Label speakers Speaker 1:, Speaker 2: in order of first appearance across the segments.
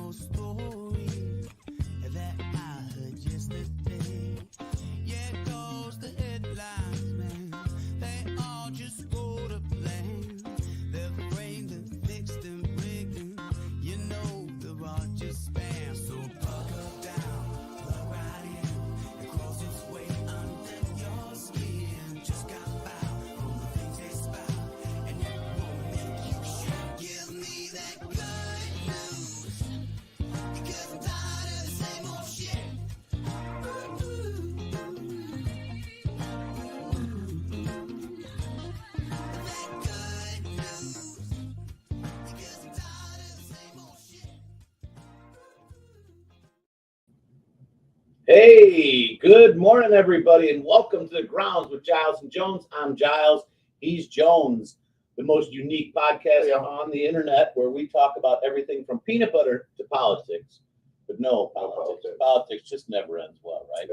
Speaker 1: old story that I heard yesterday. Yeah, it goes the headlines, man. They all just go to plan. They're framed and fixed and rigged. You know they're all just spam. So buckle down, plug right in, and close its way under your skin. Just got foul from the things they spout, and it won't make you shout. Give me that good news, because I'm tired of the same old shit. That good news, because I'm tired of the same old shit.
Speaker 2: Hey, good morning, everybody, and welcome to the Grounds with Giles and Jones. I'm Giles. He's Jones, the most unique podcast on the internet where we talk about everything from peanut butter to politics. But no politics. Politics just never ends well, right?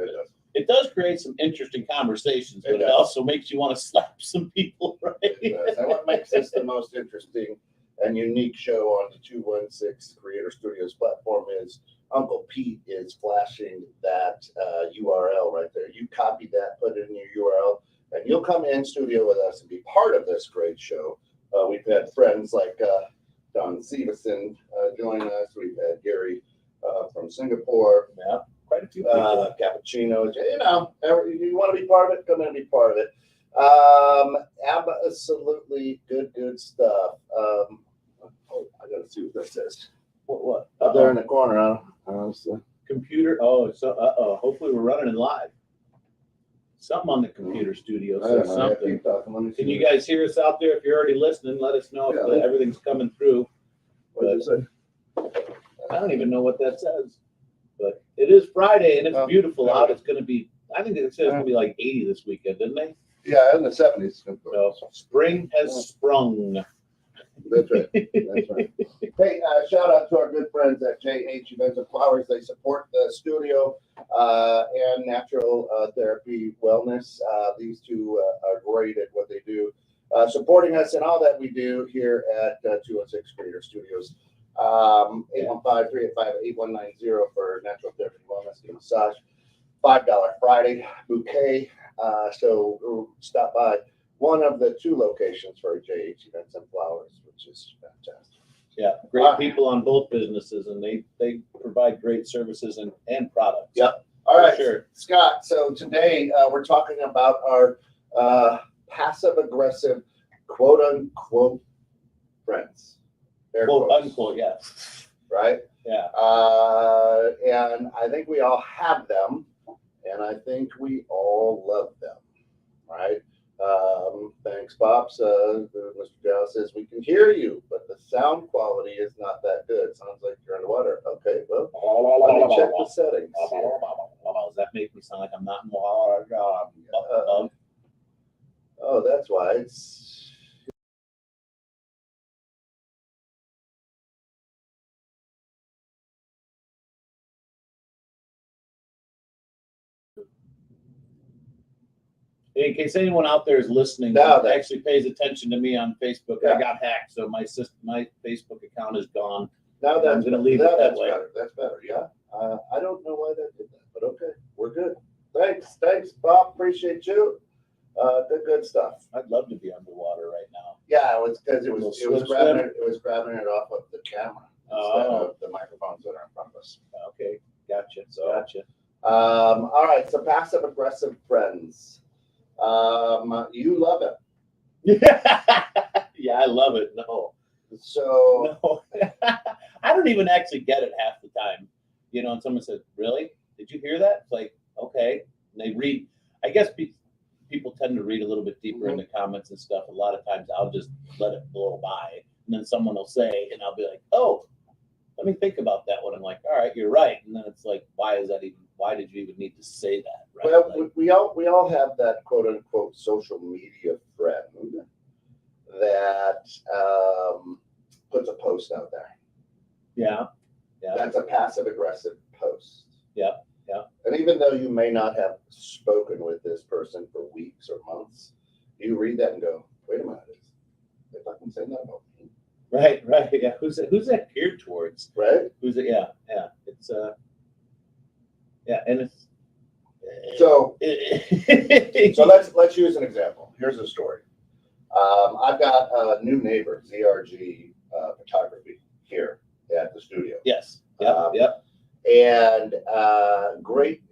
Speaker 2: It does create some interesting conversations, but it also makes you want to slap some people, right?
Speaker 3: It does. And what makes this the most interesting and unique show on the 216 Creator Studios platform is Uncle Pete is flashing that URL right there. You copy that, put it in your URL, and you'll come in studio with us and be part of this great show. We've had friends like Don Severson join us. We've had Gary from Singapore.
Speaker 2: Yeah, quite a few people.
Speaker 3: Cappuccinos. You know, you want to be part of it, come in and be part of it. Absolutely good stuff. I gotta see what that says.
Speaker 2: What?
Speaker 3: Up there in the corner, I don't see.
Speaker 2: Computer. Oh, so hopefully we're running it live. Something on the computer studio.
Speaker 3: I
Speaker 2: So
Speaker 3: don't know. I
Speaker 2: something.
Speaker 3: keep talking. Let me see.
Speaker 2: Can you guys hear us out there? If you're already listening, let us know if everything's coming through.
Speaker 3: What does it say?
Speaker 2: I don't even know what that says. But it is Friday and it's beautiful out. It's going to be, I think it said it's going to be like 80 this weekend, didn't they?
Speaker 3: Yeah, in the 70s.
Speaker 2: So spring has sprung.
Speaker 3: That's right. That's right. Hey, shout out to our good friends at JH Events and Flowers. They support the studio and natural therapy wellness. These two are great at what they do, supporting us in all that we do here at 216 Creator Studios. 815-385-8190 for natural therapy wellness and massage. $5 Friday bouquet. So stop by one of the two locations for JH Events and Flowers, which is fantastic.
Speaker 2: Yeah, great people on both businesses, and they provide great services and products.
Speaker 3: Yep. All right,
Speaker 2: sure.
Speaker 3: Scott. So today we're talking about our passive-aggressive, quote-unquote, friends.
Speaker 2: Quote unquote, yeah.
Speaker 3: Right?
Speaker 2: Yeah.
Speaker 3: And I think we all have them, and I think we all love them, right? Thanks, Pops. Mr. Giles says, we can hear you, but the sound quality is not that good. Sounds like you're underwater. Okay, well, let me check the settings.
Speaker 2: Does that make me sound like I'm not in water?
Speaker 3: Oh, that's why. It's...
Speaker 2: In case anyone out there is listening, actually pays attention to me on Facebook, I got hacked, so my Facebook account is gone.
Speaker 3: Now that
Speaker 2: I'm going to leave it that way.
Speaker 3: Better. That's better. Yeah. I don't know why that did that, but okay, we're good. Thanks, Bob. Appreciate you. Good stuff.
Speaker 2: I'd love to be underwater right now.
Speaker 3: Yeah, it was because it was grabbing it off of the camera instead of the microphones that are in front of us.
Speaker 2: Okay, gotcha. Gotcha.
Speaker 3: All right. So passive aggressive friends. You love it.
Speaker 2: Yeah, I love it. No.
Speaker 3: So
Speaker 2: no. I don't even actually get it half the time. You know, and someone says, "Really? Did you hear that?" It's like, okay. And they read. I guess people tend to read a little bit deeper in the comments and stuff. A lot of times I'll just let it blow by, and then someone will say, and I'll be like, "Oh, let me think about that one." I'm like, "All right, you're right." And then it's like, why did you even need to say that? Right?
Speaker 3: Well,
Speaker 2: like,
Speaker 3: we all have that quote unquote social media friend that puts a post out there.
Speaker 2: Yeah.
Speaker 3: That's a passive aggressive post.
Speaker 2: Yeah.
Speaker 3: And even though you may not have spoken with this person for weeks or months, you read that and go, "Wait a minute, they fucking saying that about me."
Speaker 2: Right. Yeah. Who's that geared towards?
Speaker 3: right?
Speaker 2: Who's it? Yeah. It's yeah, and it's
Speaker 3: So let's use an example. Here's a story. I've got a new neighbor, ZRG Photography, here at the studio.
Speaker 2: yes. Yep.
Speaker 3: And great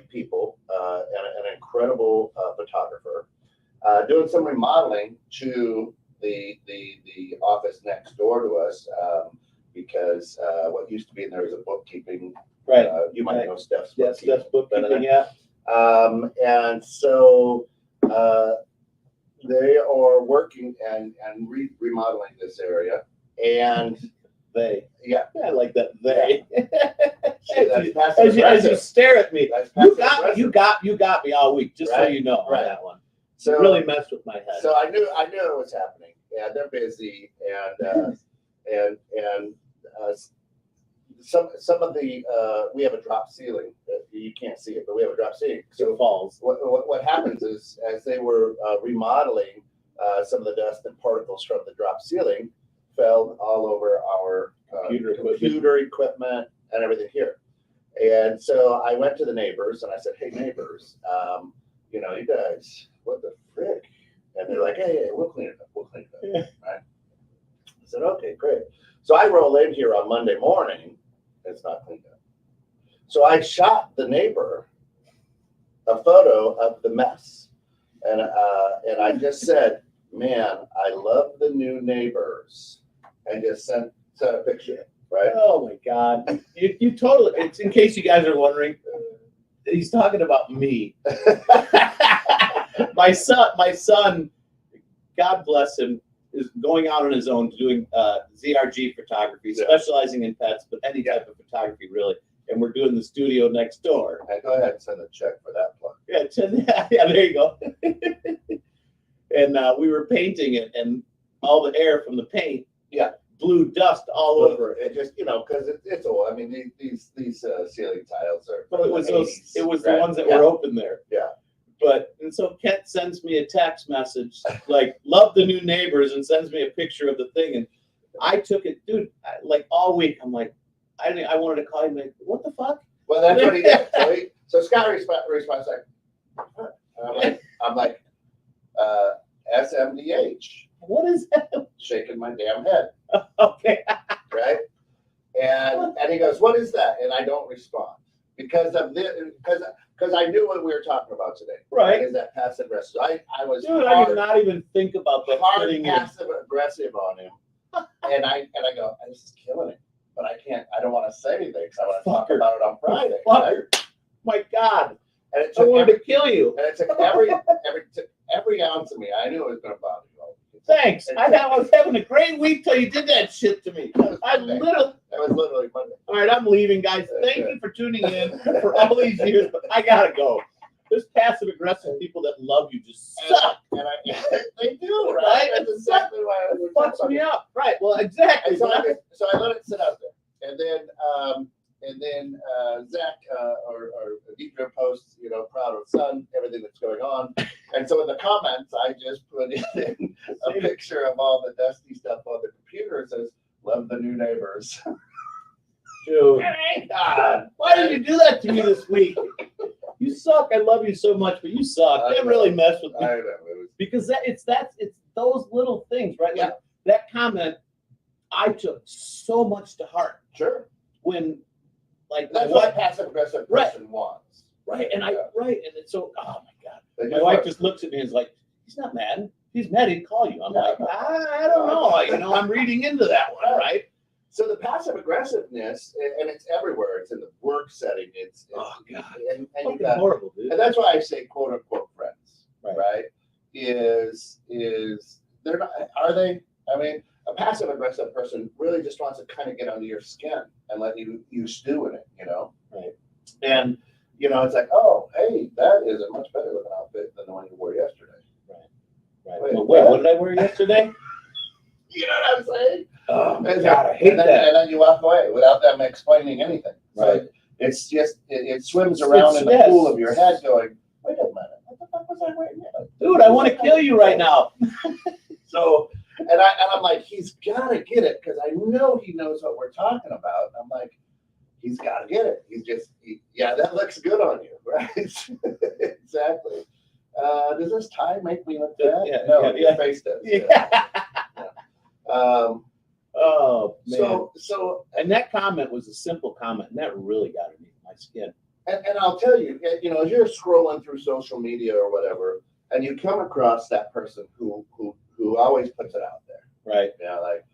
Speaker 3: people, and an incredible photographer, doing some remodeling to the office next door to us, because what used to be in there is a bookkeeping.
Speaker 2: Right.
Speaker 3: You might know Steph's
Speaker 2: Yes.
Speaker 3: bookkeeping.
Speaker 2: That's bookkeeping. Yeah.
Speaker 3: And so they are working and remodeling this area, and
Speaker 2: They.
Speaker 3: yeah,
Speaker 2: I like that. They.
Speaker 3: that's passive
Speaker 2: As you stare at me,
Speaker 3: That's
Speaker 2: you
Speaker 3: passive
Speaker 2: got me all week. Just so
Speaker 3: Right,
Speaker 2: you know on
Speaker 3: right.
Speaker 2: that one.
Speaker 3: So
Speaker 2: It really messed with my head.
Speaker 3: So I knew it was happening. Yeah, they're busy, and some of the we have a drop ceiling. You can't see it, but we have a drop ceiling. So
Speaker 2: it falls.
Speaker 3: what happens is, as they were remodeling, some of the dust and particles from the drop ceiling fell all over our computer equipment and everything here. And so I went to the neighbors and I said, "Hey neighbors, you guys, what the frick?" And they're like, "Hey, we'll clean it up. We'll clean it up." Right? I said, "Okay, great." So I roll in here on Monday morning. It's not cleaned up. So I shot the neighbor a photo of the mess, and I just said, "Man, I love the new neighbors," and just sent a picture. Right?
Speaker 2: Oh my God! You totally. It's in case you guys are wondering. He's talking about me. My son, God bless him, is going out on his own doing ZRG photography, specializing in pets, but any type of photography really. And we're doing the studio next door.
Speaker 3: Hey, go ahead and send a check for that plug.
Speaker 2: Yeah, there you go. And we were painting it, and all the air from the paint, blew dust all over it.
Speaker 3: It just, because it's old. I mean, these ceiling tiles are.
Speaker 2: But it was the ones that
Speaker 3: Yeah.
Speaker 2: were open there.
Speaker 3: Yeah.
Speaker 2: And so Kent sends me a text message like, "Love the new neighbors," and sends me a picture of the thing. And I took it, dude, like all week. I'm like, I wanted to call him, like, what the fuck?
Speaker 3: Well, that's what he did. So Scott responds like, huh? I'm like, SMDH.
Speaker 2: What is that?
Speaker 3: Shaking my damn head.
Speaker 2: Okay.
Speaker 3: Right? And he goes, "What is that?" And I don't respond because I knew what we were talking about today.
Speaker 2: Right.
Speaker 3: Is that passive aggressive? I was
Speaker 2: Dude, I did not even think about the
Speaker 3: hard
Speaker 2: fitting in.
Speaker 3: passive aggressive on him. and I go, "This is killing it." But I don't want to say anything because I want to talk about it on Friday. Right?
Speaker 2: My God.
Speaker 3: And it
Speaker 2: I
Speaker 3: took
Speaker 2: wanted to kill you.
Speaker 3: and it took every ounce of me. I knew it was going to bother you.
Speaker 2: Thanks. I was having a great week till you did that shit to me.
Speaker 3: That
Speaker 2: I
Speaker 3: was literally Monday.
Speaker 2: All right, I'm leaving, guys. Thank you for tuning in for all these years, but I gotta go. There's passive aggressive people that love you just suck.
Speaker 3: And they do, right? That's exactly why I was
Speaker 2: Fucks me up. Right. Well, exactly.
Speaker 3: So I let it sit out there, and then Zach or Deidre posts, proud of son, everything that's going on, and so in the comments I just put in a picture of all the dusty stuff on the computer. It says, "Love the new neighbors."
Speaker 2: Dude, God, why did you do that to me this week? You suck. I love you so much, but you suck. That really messed with me.
Speaker 3: I know. It was,
Speaker 2: Because it's those little things, right? Like that comment, I took so much to heart
Speaker 3: sure.
Speaker 2: when, like,
Speaker 3: That's what a passive aggressive person wants.
Speaker 2: right, and and it's so. Oh my God,
Speaker 3: They
Speaker 2: my wife just looks at me and is like, "He's not mad. If he's mad, he'd call you." I'm like, I don't know. I'm reading into that one, right?
Speaker 3: So the passive aggressiveness, and it's everywhere. It's in the work setting. It's
Speaker 2: Oh God,
Speaker 3: and you
Speaker 2: fucking
Speaker 3: got,
Speaker 2: horrible, dude.
Speaker 3: and that's why I say quote unquote friends,
Speaker 2: Right.
Speaker 3: right? Is they're not? Are they? I mean, a passive aggressive person really just wants to kind of get under your skin and let you stew in it,
Speaker 2: Right.
Speaker 3: And it's like, oh, hey, that is a much better looking outfit than the one you wore yesterday.
Speaker 2: Right.
Speaker 3: Wait,
Speaker 2: Wait, what did I wear yesterday?
Speaker 3: You know what I'm saying?
Speaker 2: Oh my
Speaker 3: And
Speaker 2: God, I hate that.
Speaker 3: And then you walk away without them explaining anything.
Speaker 2: Right.
Speaker 3: So it's just it swims around in the pool of your head, going, "Wait a minute, what the fuck was I wearing?"
Speaker 2: Dude, I want to kill you right now.
Speaker 3: So And I'm like, he's got to get it because I know he knows what we're talking about. And I'm like, he's got to get it. Yeah, that looks good on you, right? Exactly. Does this tie make me look bad?
Speaker 2: Yeah,
Speaker 3: No,
Speaker 2: yeah,
Speaker 3: your
Speaker 2: yeah.
Speaker 3: face does.
Speaker 2: Yeah. Oh man.
Speaker 3: So,
Speaker 2: and that comment was a simple comment, and that really got underneath my skin.
Speaker 3: and I'll tell you, as you're scrolling through social media or whatever, and you come across that person who always puts it out there,
Speaker 2: Right.
Speaker 3: like,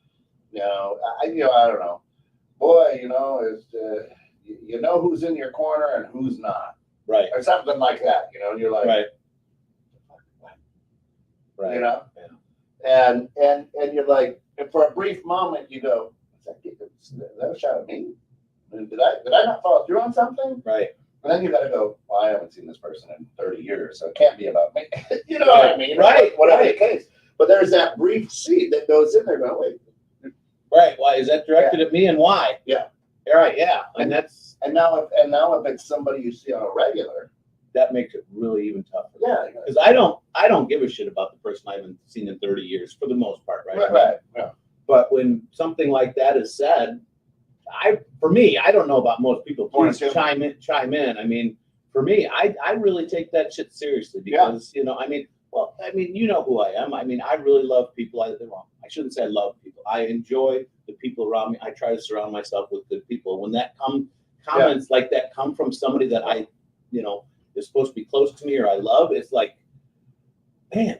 Speaker 3: I don't know, boy, is you know who's in your corner and who's not,
Speaker 2: Right.
Speaker 3: or something like that, and you're like,
Speaker 2: Right. Right.
Speaker 3: Yeah. And you're like, and for a brief moment, you go, is that a shot at me? Did I not follow through on something?
Speaker 2: Right.
Speaker 3: And then you got to go, well, I haven't seen this person in 30 years, so it can't be about me. You know what I mean?
Speaker 2: Right.
Speaker 3: Whatever
Speaker 2: Right.
Speaker 3: the case. But there's that brief seed that goes in there going, wait.
Speaker 2: Right. Why is that directed at me, and why?
Speaker 3: Yeah.
Speaker 2: All right. Yeah. And
Speaker 3: now if it's somebody you see on a regular,
Speaker 2: that makes it really even tougher.
Speaker 3: Yeah.
Speaker 2: Because I don't give a shit about the person I haven't seen in 30 years for the most part, right?
Speaker 3: Right. Yeah.
Speaker 2: But when something like that is said, for me, I don't know about most people. Please chime in. I mean, for me, I really take that shit seriously because you know who I am. I mean, I really love people. I shouldn't say I love people. I enjoy the people around me. I try to surround myself with good people. When that comments like that come from somebody that I, is supposed to be close to me or I love, it's like, man,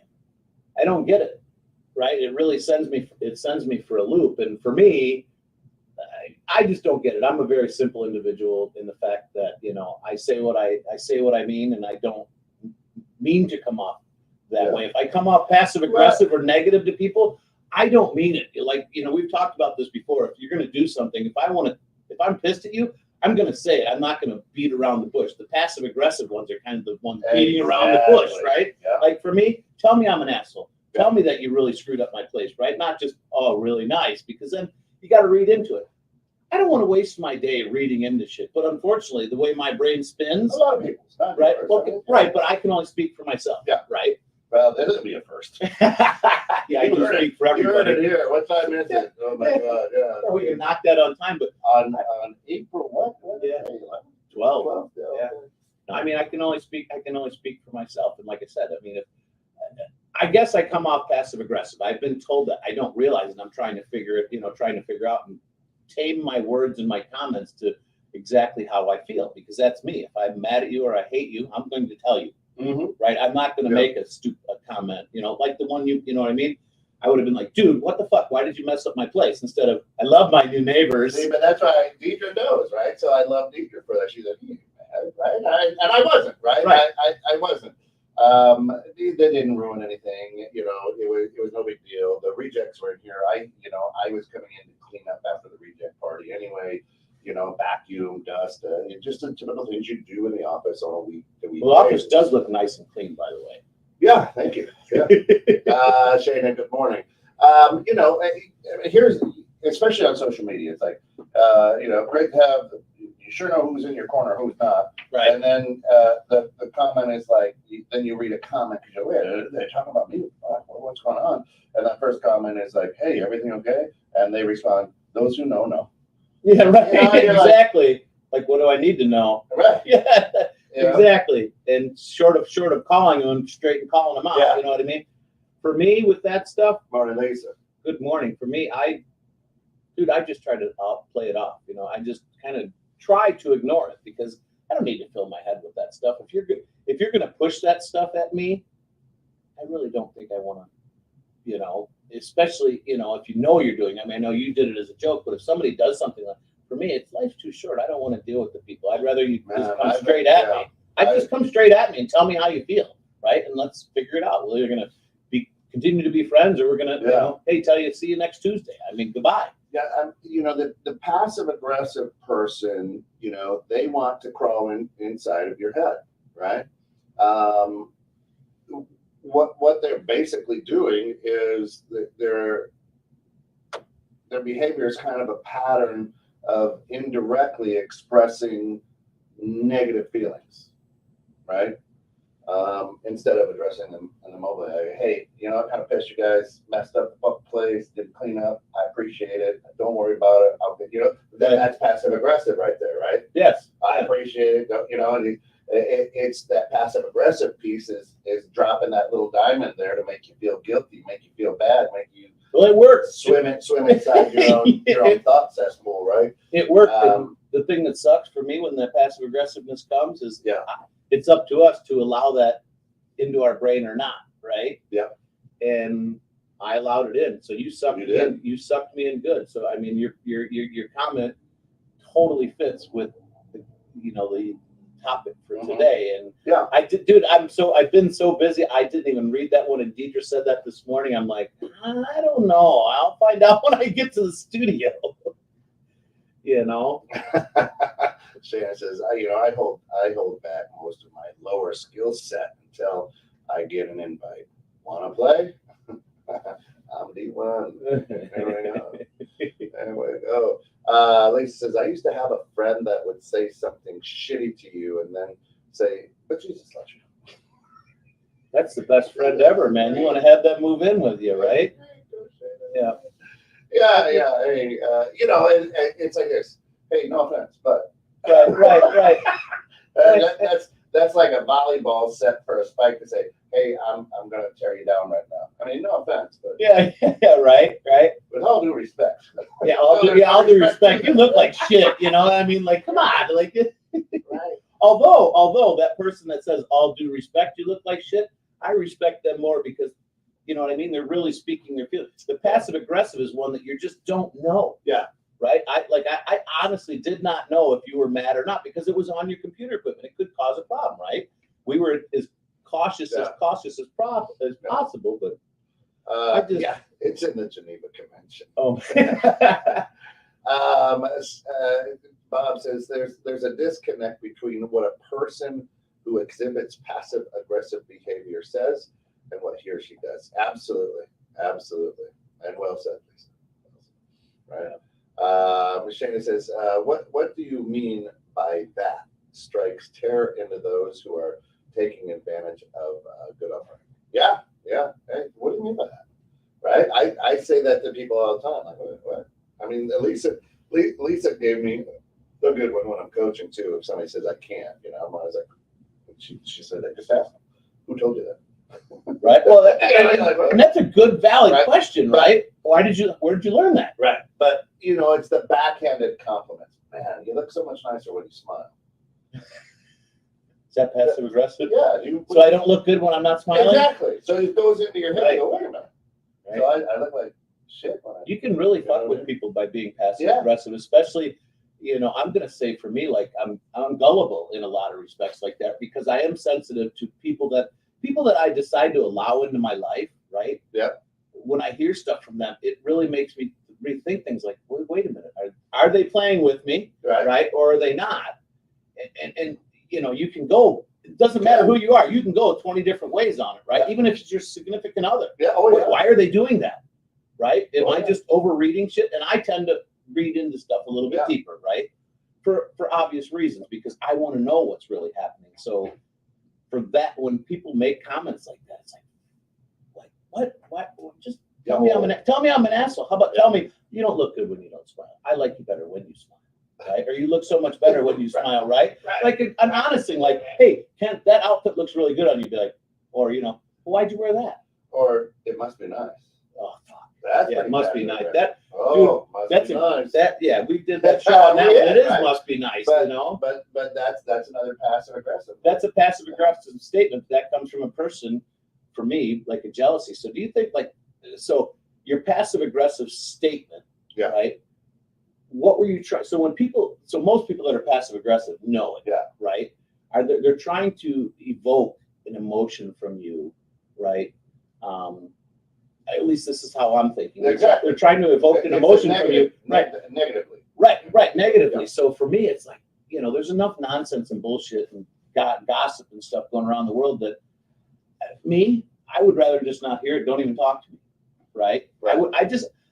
Speaker 2: I don't get it. Right? It really sends me for a loop. And for me, I just don't get it. I'm a very simple individual in the fact that, I say what I mean, and I don't mean to come off that way. If I come off passive aggressive or negative to people, I don't mean it. Like, we've talked about this before. If you're going to do something, if I'm pissed at you, I'm going to say it. I'm not going to beat around the bush. The passive aggressive ones are kind of the ones beating around the bush, right? Yeah. Like for me, tell me I'm an asshole. Tell me that you really screwed up my place, right? Not just, oh, really nice, because then you got to read into it. I don't want to waste my day reading into shit, but unfortunately, the way my brain spins,
Speaker 3: a lot of people,
Speaker 2: right? Right, but I can only speak for myself.
Speaker 3: Yeah.
Speaker 2: Right.
Speaker 3: Well, that would be a first.
Speaker 2: I can speak for everybody.
Speaker 3: You heard it here. What time is it? Oh my God! Yeah.
Speaker 2: We can knock that on time, but
Speaker 3: on April what?
Speaker 2: Yeah. 12. Yeah. I mean, I can only speak for myself, and like I said, I mean, I guess I come off passive aggressive. I've been told that. I don't realize it. I'm trying to figure out and tame my words and my comments to exactly how I feel, because that's me. If I'm mad at you or I hate you, I'm going to tell you, right? I'm not going to make a stupid comment, like the one you know what I mean? I would have been like, dude, what the fuck? Why did you mess up my place? Instead of, I love my new neighbors.
Speaker 3: See, but that's why Deidre knows, right? So I love Deidre for that. She's like, right? And I wasn't, right? I wasn't. They didn't ruin anything. It was no big deal. The rejects were in here. I was coming in to clean up after the reject party anyway. Vacuum, dust, just the typical things you do in the office on a week.
Speaker 2: The office does look nice and clean, by the way.
Speaker 3: Yeah, thank you. Yeah. Shana, good morning. Here's, especially on social media, it's like, great to have. You sure know who's in your corner, who's not.
Speaker 2: Right.
Speaker 3: And then the comment is like, then you read a comment because you're like, wait, they're talking about me. What's going on? And that first comment is like, hey, everything okay? And they respond, those who know.
Speaker 2: Yeah, right. Exactly. Like, what do I need to know?
Speaker 3: Right.
Speaker 2: Yeah. Exactly. And short of calling them straight and calling them out, you know what I mean? For me, with that stuff.
Speaker 3: Morning, Lisa.
Speaker 2: Good morning. For me, I just try to play it off. I just kind of try to ignore it because I don't need to fill my head with that stuff. If you're gonna push that stuff at me, I really don't think I want to. Especially if you're doing. I mean, I know you did it as a joke, but if somebody does something like, for me, life's too short. I don't want to deal with the people. I'd rather you just come straight at me. Just come straight at me and tell me how you feel, right? And let's figure it out. Whether you're gonna continue to be friends, or we're gonna, see you next Tuesday. I mean, goodbye.
Speaker 3: Yeah, the passive aggressive person, they want to crawl inside of your head, right? What they're basically doing is that their behavior is kind of a pattern of indirectly expressing negative feelings, right? instead of addressing them in the mobile. Hey, you know, I kind of pissed you guys, messed up the fucking place, didn't clean up. I appreciate it. Don't worry about it. I'll get, you know, then that's passive aggressive right there, right?
Speaker 2: Yes.
Speaker 3: I appreciate it. You know, and it's that passive aggressive piece is dropping that little diamond there to make you feel guilty, make you feel bad, make you
Speaker 2: Well, it works.
Speaker 3: swim inside your own thought cesspool, right?
Speaker 2: It worked. The thing that sucks for me when that passive aggressiveness comes is it's up to us to allow that into our brain or not, right?
Speaker 3: Yeah.
Speaker 2: And I allowed it in. So you sucked me in. You sucked me in good. So I mean, your comment totally fits with the topic for today. And I did, dude. I've been so busy. I didn't even read that one. And Deidre said that this morning. I'm like, I don't know. I'll find out when I get to the studio. You know.
Speaker 3: Shannon says, I hold back most of my lower skill set until I get an invite. Want to play? I'm D1. There we go. Lisa says, I used to have a friend that would say something shitty to you and then say, but Jesus loves you.
Speaker 2: That's the best friend ever, man. You want to have that move in with you, right? Yeah.
Speaker 3: Yeah. Hey, it's like this. Hey, no offense, but.
Speaker 2: Right.
Speaker 3: That's like a volleyball set for a spike to say, hey, I'm going to tear you down right now. I mean, no offense, but
Speaker 2: yeah, right.
Speaker 3: With all due respect.
Speaker 2: Yeah, all due respect. You look like shit, you know. I mean, like, come on, like.
Speaker 3: Right.
Speaker 2: Although that person that says all due respect, you look like shit, I respect them more because, you know what I mean. They're really speaking their feelings. The passive aggressive is one that you just don't know.
Speaker 3: Yeah.
Speaker 2: Right. I honestly did not know if you were mad or not because it was on your computer equipment. It could cause a problem, right? We were as cautious as possible, but
Speaker 3: it's in the Geneva Convention.
Speaker 2: Oh.
Speaker 3: Bob says there's a disconnect between what a person who exhibits passive aggressive behavior says and what he or she does. Absolutely, and well said, Lisa. Right. Shana says, what do you mean by that? Strikes terror into those who are taking advantage of good upbringing. Yeah. Hey, what do you mean by that? Right? I say that to people all the time. Like, what? I mean, Lisa gave me a good one when I'm coaching too. If somebody says I can't, I'm always like, she said, I just asked them, who told you that?
Speaker 2: Right. Well, and that's a good, valid question, right? Where did you learn that?
Speaker 3: Right. But it's the backhanded compliments. Man, you look so much nicer when you smile.
Speaker 2: Is that passive aggressive?
Speaker 3: Yeah.
Speaker 2: So I don't look good when I'm not smiling?
Speaker 3: Exactly. So it goes into your head.
Speaker 2: Right.
Speaker 3: Go, wait a minute.
Speaker 2: Right.
Speaker 3: So I look like shit when
Speaker 2: you can really fuck with people by being passive aggressive, especially, I'm going to say for me, like I'm gullible in a lot of respects like that because I am sensitive to people that I decide to allow into my life, right?
Speaker 3: Yeah.
Speaker 2: When I hear stuff from them, it really makes me rethink things like, wait a minute, are they playing with me, right? Or are they not? And you can go, it doesn't matter who you are, you can go 20 different ways on it, right? Even if it's your significant other.
Speaker 3: Yeah.
Speaker 2: Why are they doing that, right? Am I just overreading shit? And I tend to read into stuff a little bit deeper, right? For obvious reasons, because I want to know what's really happening. So for that, when people make comments like that, it's like what? Just tell me I'm an asshole. How about tell me you don't look good when you don't smile? I like you better when you smile, right? Or you look so much better when you smile, right? Like an honest thing, like, hey, Kent, that outfit looks really good on you. Be like, or why'd you wear that?
Speaker 3: Or it must be nice.
Speaker 2: Oh fuck.
Speaker 3: It
Speaker 2: must be nice. We did that show on that one. It must be nice,
Speaker 3: But that's another passive aggressive.
Speaker 2: That's a passive aggressive statement that comes from a person, for me, like a jealousy. So do you think so your passive aggressive statement, right? What were you trying? So most people that are passive aggressive know it, right? They're trying to evoke an emotion from you, right? At least this is how I'm thinking.
Speaker 3: Exactly.
Speaker 2: They're trying to evoke an emotion from you,
Speaker 3: negatively.
Speaker 2: Right, negatively. Yeah. So for me, it's like, there's enough nonsense and bullshit and gossip and stuff going around the world that I would rather just not hear it. Don't even talk to me, right?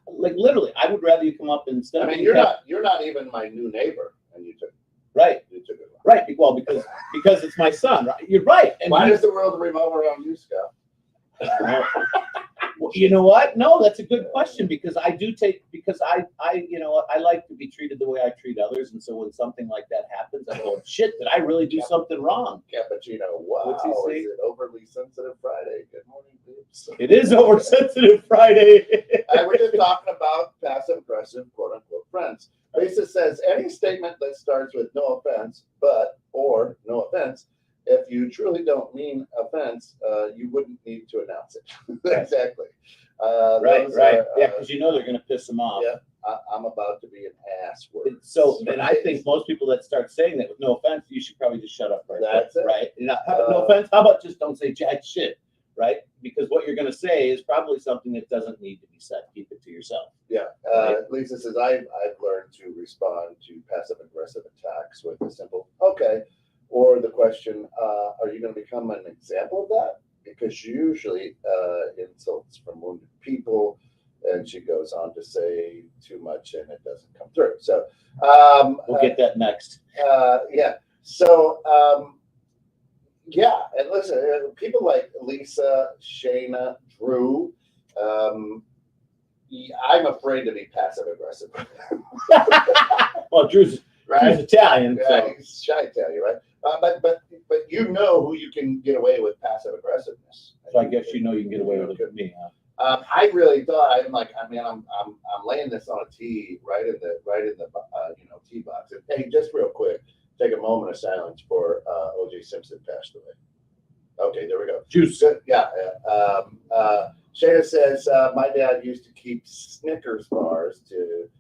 Speaker 2: Literally, I would rather you come up and instead.
Speaker 3: You're not even my new neighbor, and you took.
Speaker 2: Right.
Speaker 3: You took it.
Speaker 2: Right. Well, because it's my son. Right? You're right. And
Speaker 3: Why does the world revolve around you, Scott?
Speaker 2: Well, you know what? No, that's a good question because I like to be treated the way I treat others, and so when something like that happens, I go, "Shit, did I really do something wrong?"
Speaker 3: Cappuccino. Wow.
Speaker 2: What's he say?
Speaker 3: Is it overly sensitive Friday? Good morning, peeps.
Speaker 2: It is oversensitive Friday.
Speaker 3: We're just talking about passive aggressive, quote unquote, friends. Lisa says any statement that starts with no offense, but or no offense. If you truly don't mean offense, you wouldn't need to announce it. Exactly.
Speaker 2: Right. Yeah, because you know they're going to piss them off.
Speaker 3: Yeah, I'm about to be an ass word.
Speaker 2: So, and I think most people that start saying that with no offense, you should probably just shut up right
Speaker 3: That's
Speaker 2: there,
Speaker 3: it.
Speaker 2: right? You know, no offense. How about just don't say jack shit, right? Because what you're going to say is probably something that doesn't need to be said. Keep it to yourself.
Speaker 3: Yeah.
Speaker 2: Right.
Speaker 3: Lisa says I've learned to respond to passive aggressive attacks with a simple okay. Or the question, are you going to become an example of that? Because usually insults from wounded people, and she goes on to say too much and it doesn't come through. So
Speaker 2: We'll get that next.
Speaker 3: yeah. So yeah, and listen, people like Lisa, Shayna, Drew. I'm afraid to be passive aggressive.
Speaker 2: Well, Drew's Italian,
Speaker 3: Yeah,
Speaker 2: so
Speaker 3: he's shy Italian, right? But you know who you can get away with passive aggressiveness.
Speaker 2: I guess you know you can get away with it with me, huh?
Speaker 3: I really thought I'm laying this on a tee right in the tee box. And, hey, just real quick, take a moment of silence for O.J. Simpson passed away. Okay, there we go.
Speaker 2: Juice.
Speaker 3: Good. Yeah. Shayna says my dad used to keep Snickers bars to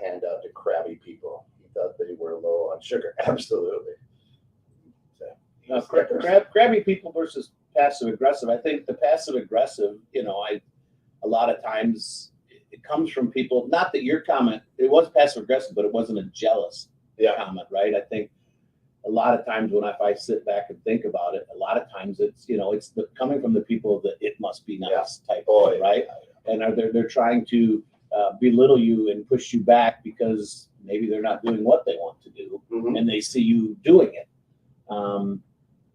Speaker 3: hand out to crabby people. He thought they were low on sugar. Absolutely. So,
Speaker 2: Crabby people versus passive aggressive. I think the passive aggressive, a lot of times it comes from people. Not that your comment, it was passive aggressive, but it wasn't a jealous comment, right? I think a lot of times if I sit back and think about it, a lot of times it's coming from the people that it must be nice type of thing, right? And they're trying to belittle you and push you back because maybe they're not doing what they want to do, and they see you doing it.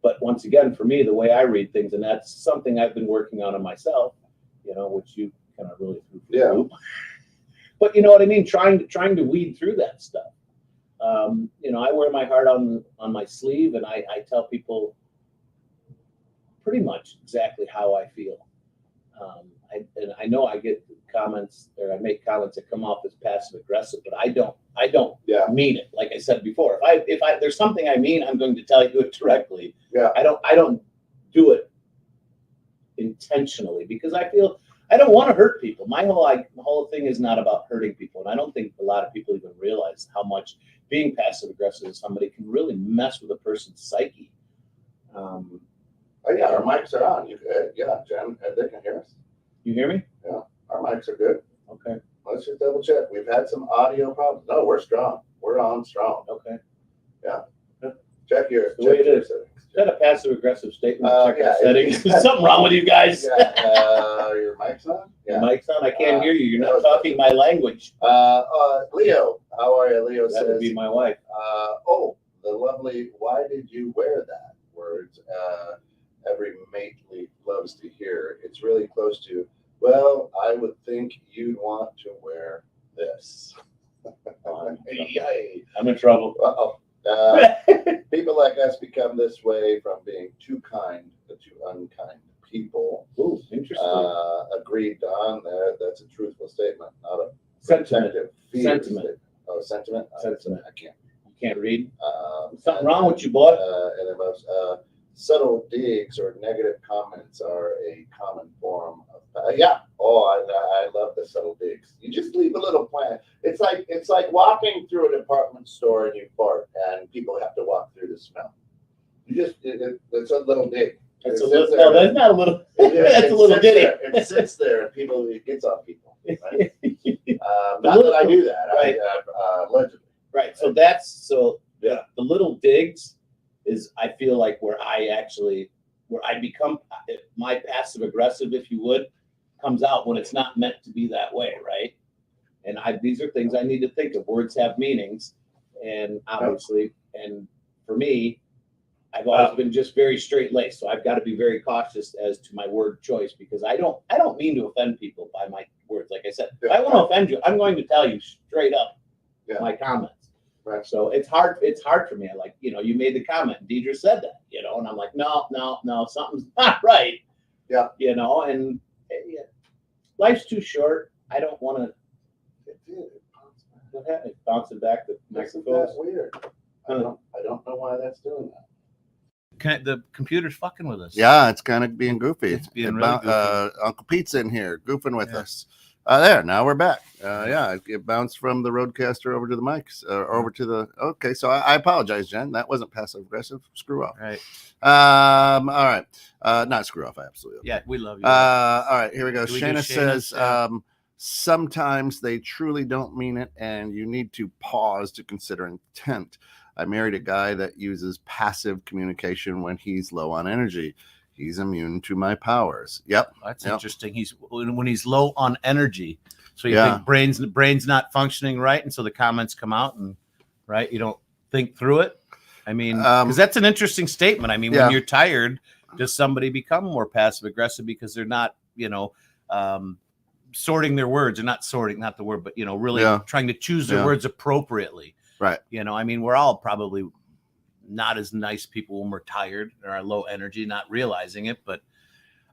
Speaker 2: But once again, for me, the way I read things, and that's something I've been working on myself, which you kind of really threw for the loop. But you know what I mean? Trying to weed through that stuff. I wear my heart on my sleeve, and I tell people pretty much exactly how I feel. I know I get comments, or I make comments that come off as passive aggressive, but I don't mean it. Like I said before, if there's something I mean, I'm going to tell you it directly.
Speaker 3: Yeah.
Speaker 2: I don't do it intentionally because I feel I don't want to hurt people. My whole thing is not about hurting people, and I don't think a lot of people even realize how much being passive aggressive as somebody can really mess with a person's psyche.
Speaker 3: Oh yeah, our mics are on. Jen, they can hear us.
Speaker 2: You hear me?
Speaker 3: Yeah, our mics are good.
Speaker 2: Okay.
Speaker 3: Let's just double check. We've had some audio problems. No, we're strong. We're on strong.
Speaker 2: Okay.
Speaker 3: Yeah. Check your
Speaker 2: the way it is.
Speaker 3: settings.
Speaker 2: Is that a passive aggressive statement? Check
Speaker 3: yeah,
Speaker 2: our settings. There's something wrong with you guys.
Speaker 3: Your mic's on?
Speaker 2: Your mic's on? I can't hear you. You're not talking my language.
Speaker 3: Leo, how are you? Leo
Speaker 2: that
Speaker 3: says.
Speaker 2: Would be my wife.
Speaker 3: The lovely, why did you wear that? Words every mately loves to hear. It's really close to, well, I would think you'd want to wear this.
Speaker 2: I'm in trouble.
Speaker 3: Uh-oh. People like us become this way from being too kind to unkind people.
Speaker 2: Ooh, interesting.
Speaker 3: Agreed, Don. That's a truthful statement, not a
Speaker 2: Sentiment.
Speaker 3: Sentiment.
Speaker 2: Sentiment.
Speaker 3: Oh, sentiment.
Speaker 2: Sentiment.
Speaker 3: I can't.
Speaker 2: You can't read. Something wrong with you, boy.
Speaker 3: And the most subtle digs or negative comments are a common form of. I love the subtle digs. You just leave a little plant. It's like walking through a department store and you fart, and people have to walk through the smell. It's a little dig.
Speaker 2: That's not a little. That's a little ditty.
Speaker 3: It sits there, and it gets on people. Right? Not that I do that.
Speaker 2: Right.
Speaker 3: Allegedly.
Speaker 2: Right. So the little digs is, I feel like, where I become my passive aggressive, if you would, comes out when it's not meant to be that way, right? And these are things I need to think of. Words have meanings, and obviously, and for me, I've always been just very straight laced, so I've got to be very cautious as to my word choice because I don't mean to offend people by my words. Like I said, if I want to offend you, I'm going to tell you straight up my comments.
Speaker 3: Right.
Speaker 2: So it's hard for me. Like, you made the comment, and Deidre said that, and I'm like, no, something's not right.
Speaker 3: Yeah.
Speaker 2: And life's too short. I don't want to. What happened? Bouncing back the microphone.
Speaker 3: That's weird. I don't know why that's doing that.
Speaker 4: The computer's fucking with us.
Speaker 5: Yeah, it's kind of being goofy.
Speaker 4: It's being really goofy.
Speaker 5: Uncle Pete's in here goofing with us. There, now we're back. It bounced from the Roadcaster over to the mics, over to the. Okay, so I apologize, Jen. That wasn't passive aggressive. Screw off.
Speaker 4: Right.
Speaker 5: All right. Not screw off. Absolutely.
Speaker 4: Yeah, we love you.
Speaker 5: All right, here we go.
Speaker 4: Do we do
Speaker 5: Shayna
Speaker 4: Shayna's?
Speaker 5: says, sometimes they truly don't mean it, and you need to pause to consider intent. I married a guy that uses passive communication when he's low on energy. He's immune to my powers. Yep.
Speaker 4: That's interesting. He's when he's low on energy. So you
Speaker 5: Yeah.
Speaker 4: think brain's not functioning right, and so the comments come out, and right, you don't think through it. I mean, because that's an interesting statement. I mean, when you're tired, does somebody become more passive aggressive because they're not, sorting their words, or not sorting, not the word, but really trying to choose their words appropriately.
Speaker 5: Right.
Speaker 4: I mean, we're all probably not as nice people when we're tired or are low energy, not realizing it. But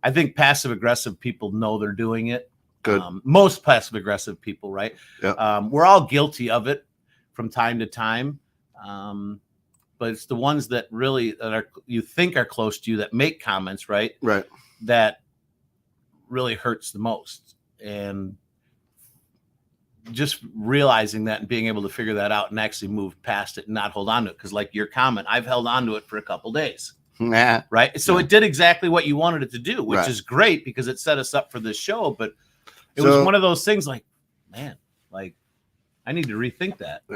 Speaker 4: I think passive aggressive people know they're doing it.
Speaker 5: Good.
Speaker 4: Most passive aggressive people, right?
Speaker 5: Yeah.
Speaker 4: We're all guilty of it from time to time. But it's the ones that really you think are close to you that make comments, right?
Speaker 5: Right.
Speaker 4: That really hurts the most. And just realizing that and being able to figure that out and actually move past it and not hold on to it. Because like your comment, I've held on to it for a couple days.
Speaker 5: Nah.
Speaker 4: Right. So it did exactly what you wanted it to do, which
Speaker 5: Right.
Speaker 4: is great because it set us up for this show. But it was one of those things like, man, like I need to rethink that, So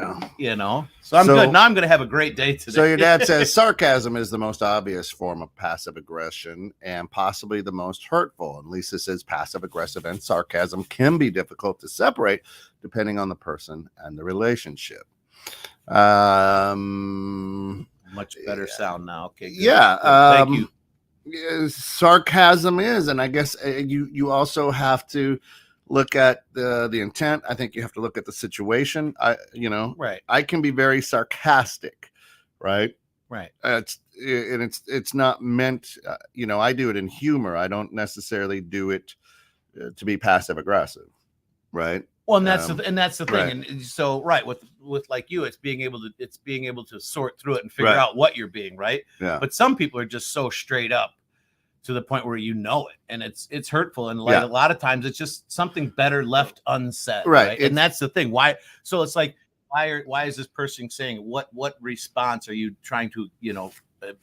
Speaker 4: I'm good. Now I'm going to have a great day today.
Speaker 5: So your dad says sarcasm is the most obvious form of passive aggression and possibly the most hurtful. And Lisa says passive aggressive and sarcasm can be difficult to separate depending on the person and the relationship.
Speaker 4: Much better sound now. Okay. Good.
Speaker 5: Yeah.
Speaker 4: Good. Thank you.
Speaker 5: Sarcasm is, and I guess you also have to look at the intent. I think you have to look at the situation.
Speaker 4: Right.
Speaker 5: I can be very sarcastic, right?
Speaker 4: Right.
Speaker 5: It's not meant. I do it in humor. I don't necessarily do it to be passive aggressive, right?
Speaker 4: Well, and that's the thing.
Speaker 5: right.
Speaker 4: And so, right, with like you, it's being able to sort through it and figure out what you're being, right?
Speaker 5: Yeah.
Speaker 4: But some people are just so straight up to the point where it, and it's hurtful, and like a lot of times it's just something better left unsaid, right? And that's the thing. Why? So it's like, why is this person saying what response are you trying to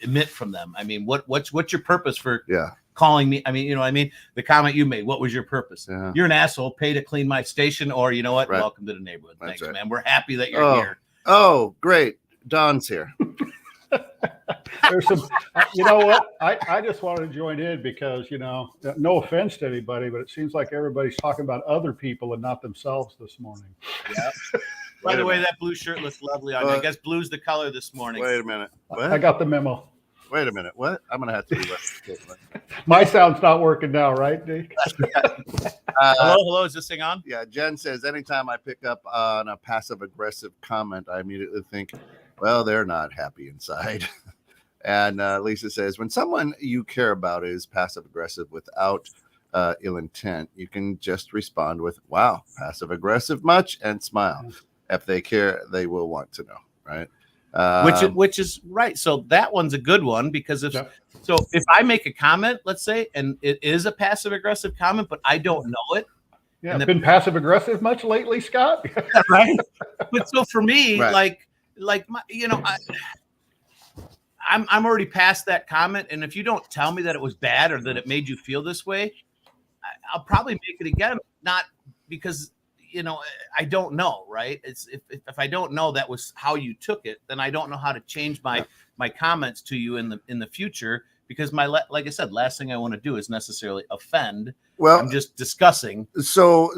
Speaker 4: emit from them? I mean, what's your purpose for calling me? I mean, the comment you made, what was your purpose?
Speaker 5: Yeah.
Speaker 4: You're an asshole, pay to clean my station, or you know what?
Speaker 5: Right.
Speaker 4: Welcome to the neighborhood.
Speaker 5: That's
Speaker 4: Thanks,
Speaker 5: right.
Speaker 4: man. We're happy that you're here.
Speaker 5: Oh, great. Don's here.
Speaker 6: There's some, you know what? I just wanted to join in because, no offense to anybody, but it seems like everybody's talking about other people and not themselves this morning.
Speaker 4: Yeah. By the way, that blue shirt looks lovely on you. I guess blue's the color this morning.
Speaker 5: Wait a minute. What?
Speaker 6: I got the memo.
Speaker 5: Wait a minute. What? I'm going to have to do that.
Speaker 6: My sound's not working now, right, Dave?
Speaker 4: Hello. Is this thing on?
Speaker 5: Yeah. Jen says, anytime I pick up on a passive aggressive comment, I immediately think, well, they're not happy inside. And Lisa says, when someone you care about is passive aggressive without ill intent, you can just respond with, wow, passive aggressive much, and smile. If they care, they will want to know, right?
Speaker 4: Which is right. So that one's a good one because if I make a comment, let's say, and it is a passive aggressive comment, but I don't know it.
Speaker 6: Yeah, been passive aggressive much lately, Scott?
Speaker 4: Right. But so for me,
Speaker 5: Right.
Speaker 4: like my, I'm already past that comment, and if you don't tell me that it was bad or that it made you feel this way, I'll probably make it again. Not because I don't know, right? It's if I don't know that was how you took it, then I don't know how to change my comments to you in the future. Because like I said, last thing I want to do is necessarily offend.
Speaker 5: Well,
Speaker 4: I'm just discussing.
Speaker 5: So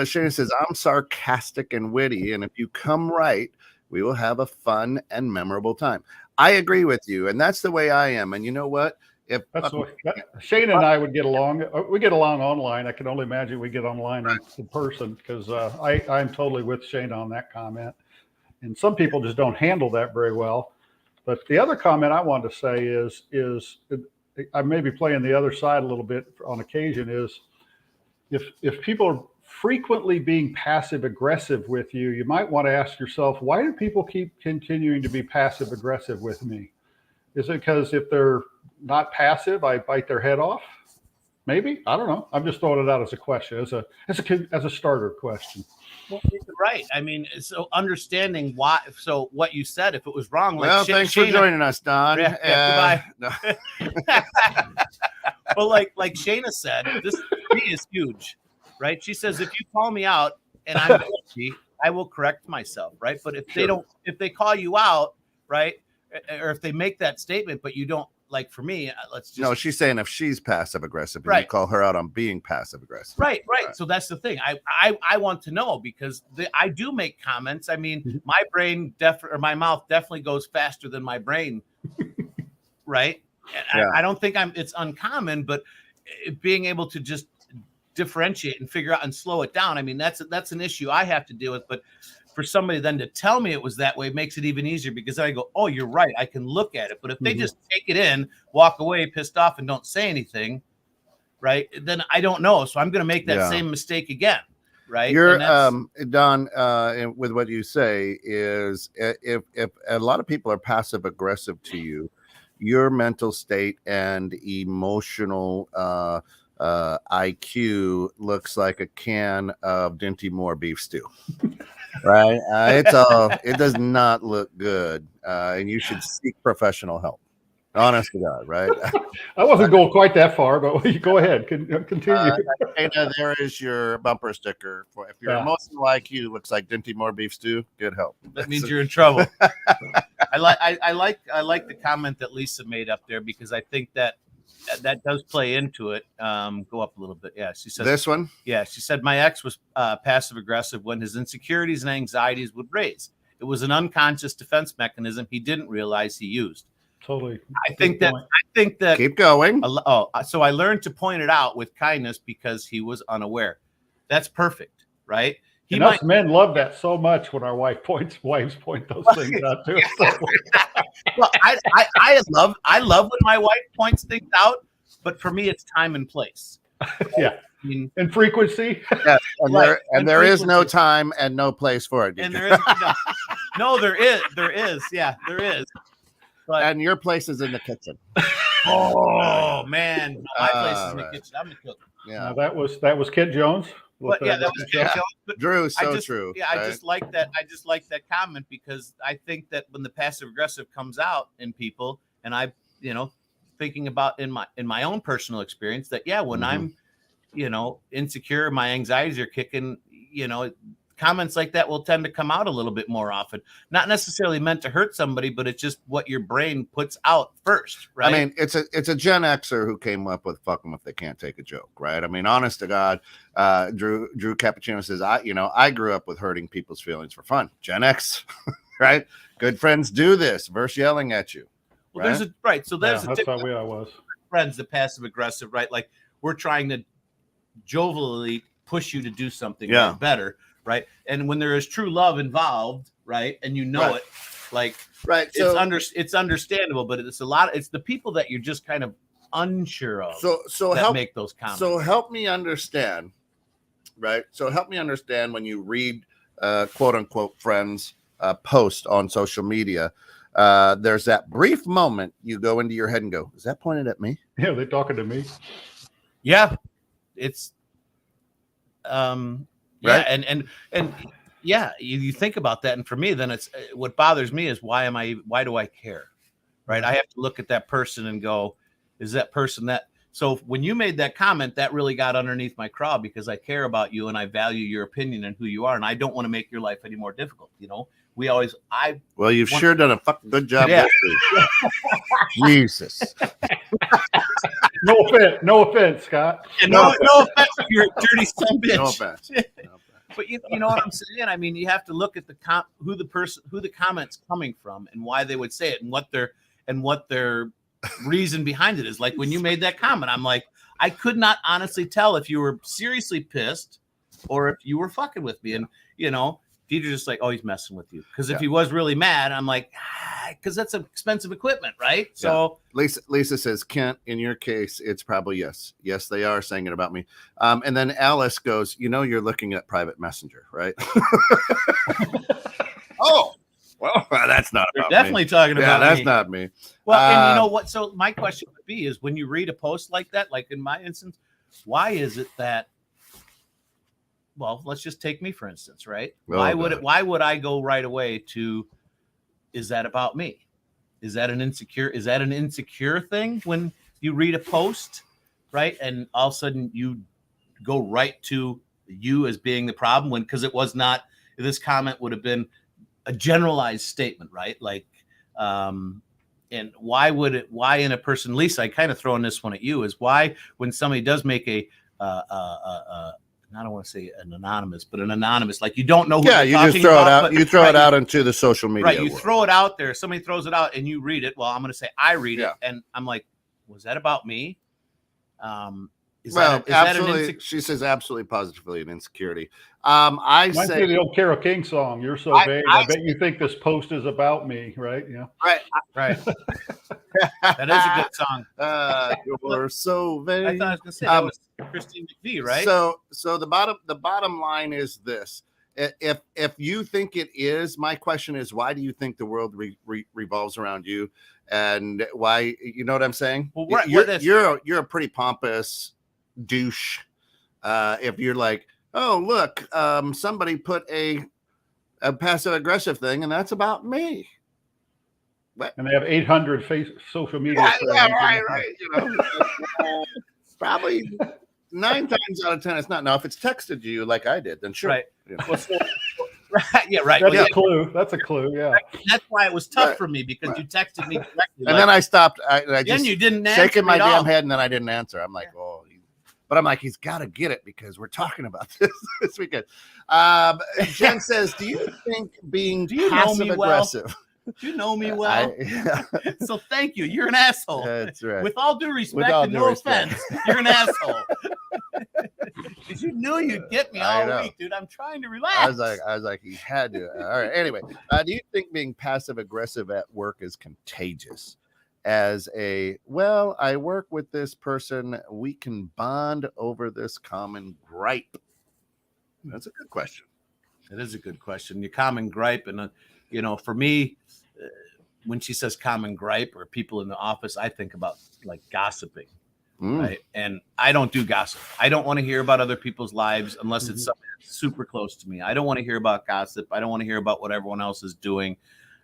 Speaker 5: Shane says, I'm sarcastic and witty, and if you come right, we will have a fun and memorable time. I agree with you, and that's the way I am. And you know what? If
Speaker 6: Shane and I would get along. We get along online. I can only imagine we get online in person, because I'm totally with Shane on that comment. And some people just don't handle that very well. But the other comment I wanted to say is I may be playing the other side a little bit on occasion, is if people are frequently being passive aggressive with you, you might want to ask yourself, why do people keep continuing to be passive aggressive with me? Is it because if they're not passive, I bite their head off? Maybe. I don't know. I'm just throwing it out as a question, as a starter question.
Speaker 4: Well, right. I mean, so understanding why. So what you said, if it was wrong, like,
Speaker 5: well, thanks for joining us, Don.
Speaker 4: Yeah, goodbye. No. Well, like Shayna said, this to me is huge, right? She says, if you call me out and I'm guilty, I will correct myself, right? But if they call you out, right, or if they make that statement, but you don't, like, for me, let's just.
Speaker 5: No, she's saying if she's passive aggressive,
Speaker 4: right,
Speaker 5: you call her out on being passive aggressive.
Speaker 4: Right. So that's the thing. I want to know, because I do make comments. I mean, my brain or my mouth definitely goes faster than my brain. Right. And I don't think it's uncommon, but being able to just differentiate and figure out and slow it down. I mean, that's an issue I have to deal with, but for somebody then to tell me it was that way makes it even easier, because then I go, oh, you're right, I can look at it. But if they just take it in, walk away pissed off, and don't say anything, right, then I don't know. So I'm going to make that same mistake again, right?
Speaker 5: You're Don, with what you say is, if a lot of people are passive aggressive to you, your mental state and emotional IQ looks like a can of Dinty Moore beef stew. Right, it does not look good, and you should seek professional help. Honest to God, right?
Speaker 6: I wasn't going quite that far, but go ahead, continue.
Speaker 5: There is your bumper sticker. If your emotional IQ looks like Dinty Moore beef stew, good help.
Speaker 4: That means you're in trouble. I like the comment that Lisa made up there, because I think that does play into it. Go up a little bit. Yeah, she said
Speaker 5: this one.
Speaker 4: Yeah, she said my ex was passive aggressive when his insecurities and anxieties would raise. It was an unconscious defense mechanism he didn't realize he used.
Speaker 6: Totally.
Speaker 4: I think that
Speaker 5: keep going.
Speaker 4: So I learned to point it out with kindness because he was unaware. That's perfect, right?
Speaker 6: Us men love that so much when our wives point those things out to us.
Speaker 4: Well, I love when my wife points things out, but for me, it's time and place.
Speaker 6: Yeah. I mean, and frequency.
Speaker 5: Yes, and there is no time and no place for it.
Speaker 4: And there is there is. Yeah, there is. But,
Speaker 5: and your place is in the kitchen.
Speaker 4: Oh man, my place is in the kitchen. I'm the cook.
Speaker 6: Yeah, that was Kent Jones.
Speaker 4: But that was Kent Jones. But
Speaker 5: Drew, true.
Speaker 4: Yeah, right? I just like that. I just like that comment, because I think that when the passive aggressive comes out in people, and I, thinking about in my own personal experience, that when I'm, insecure, my anxieties are kicking, comments like that will tend to come out a little bit more often. Not necessarily meant to hurt somebody, but it's just what your brain puts out first, right?
Speaker 5: I mean, it's a Gen Xer who came up with "fuck them if they can't take a joke," right? I mean, honest to God, Drew Cappuccino says, I grew up with hurting people's feelings for fun. Gen X, right? Good friends do this versus yelling at you.
Speaker 4: Well, right? So there's
Speaker 6: that's how I was.
Speaker 4: Friends, the passive aggressive, right? Like, we're trying to jovially push you to do something better. Right. And when there is true love involved, right, and it, like, right, so it's understandable, but it's the people that you're just kind of unsure of that make those comments.
Speaker 5: So help me understand, right? So help me understand when you read quote unquote friends post on social media, there's that brief moment you go into your head and go, is that pointed at me?
Speaker 6: Yeah, they're talking to me.
Speaker 4: Yeah. It's
Speaker 5: right.
Speaker 4: And you think about that, and for me, then it's what bothers me is why do I care, right? I have to look at that person and go, is that person that? So when you made that comment, that really got underneath my craw, because I care about you and I value your opinion and who you are, and I don't want to make your life any more difficult. Well,
Speaker 5: you've sure done a fucking good job.
Speaker 4: Yeah.
Speaker 5: Jesus.
Speaker 6: No offense, Scott.
Speaker 4: No offense, you're a dirty son of a bitch.
Speaker 5: No offense.
Speaker 4: But you know what I'm saying? I mean, you have to look at who the comment's coming from and why they would say it and what their reason behind it is. Like when you made that comment, I'm like, I could not honestly tell if you were seriously pissed or if you were fucking with me. And you know, Deidre's just like, oh, he's messing with you. Because if he was really mad, I'm like, because that's expensive equipment, right? So
Speaker 5: Lisa says, Kent, in your case, it's probably yes. Yes, they are saying it about me. And then Alice goes, you know, you're looking at private messenger, right? Oh, well, that's not
Speaker 4: they're
Speaker 5: about
Speaker 4: definitely
Speaker 5: me.
Speaker 4: talking about
Speaker 5: that's
Speaker 4: me.
Speaker 5: not me.
Speaker 4: Well, and you know what? So my question would be is when you read a post like that, like in my instance, why is it that, well, let's just take me, for instance, right? Why would I go right away to, is that about me? Is that an insecure thing when you read a post, right? And all of a sudden you go right to you as being the problem because it was not, this comment would have been a generalized statement, right? Like, and why in a person, Lisa, I kind of throwing this one at you, is why when somebody does make I don't want to say an anonymous, like you don't know who
Speaker 5: you just throw it out. You throw it out into the social media.
Speaker 4: Right. You
Speaker 5: world.
Speaker 4: Throw it out there. Somebody throws it out and you read it. Well, I'm going to say I read it. And I'm like, was that about me?
Speaker 5: Absolutely. She says absolutely positively an insecurity.
Speaker 6: I say the old Carole King song, "You're So Vague." I bet you think this post is about me, right? Yeah.
Speaker 4: Right. That is a good song.
Speaker 5: You're so vague.
Speaker 4: I thought I was going to say that was Christine McVie, right?
Speaker 5: So the bottom line is this: if you think it is, my question is, why do you think the world revolves around you, and why? You know what I'm saying?
Speaker 4: Well,
Speaker 5: you're a pretty pompous douche. If you're like, oh look, somebody put a passive aggressive thing, and that's about me.
Speaker 6: And they have 800 social media.
Speaker 5: Right. You know, probably 9 times out of 10 it's not. Now, if it's texted you like I did, then sure.
Speaker 4: Right.
Speaker 5: You know.
Speaker 4: Right.
Speaker 6: That's a clue. That's a clue. Yeah.
Speaker 4: That's why it was tough for me because you texted me directly.
Speaker 5: And then I stopped. I just
Speaker 4: then you didn't answer
Speaker 5: shaking my damn head, and then I didn't answer. I'm like, oh. But I'm like, he's got to get it because we're talking about this weekend. Jen says, do you think being passive aggressive?
Speaker 4: Do you know me well? So thank you. You're an asshole.
Speaker 5: That's right.
Speaker 4: With all due respect and no offense, you're an asshole. Because you knew you'd get me all week, dude. I'm trying to relax.
Speaker 5: I was like, he had to. All right. Anyway, do you think being passive aggressive at work is contagious? I work with this person. We can bond over this common gripe. That's a good question.
Speaker 4: It is a good question. Your common gripe, and for me, when she says common gripe or people in the office, I think about like gossiping, right? And I don't do gossip. I don't want to hear about other people's lives unless it's something that's super close to me. I don't want to hear about gossip. I don't want to hear about what everyone else is doing.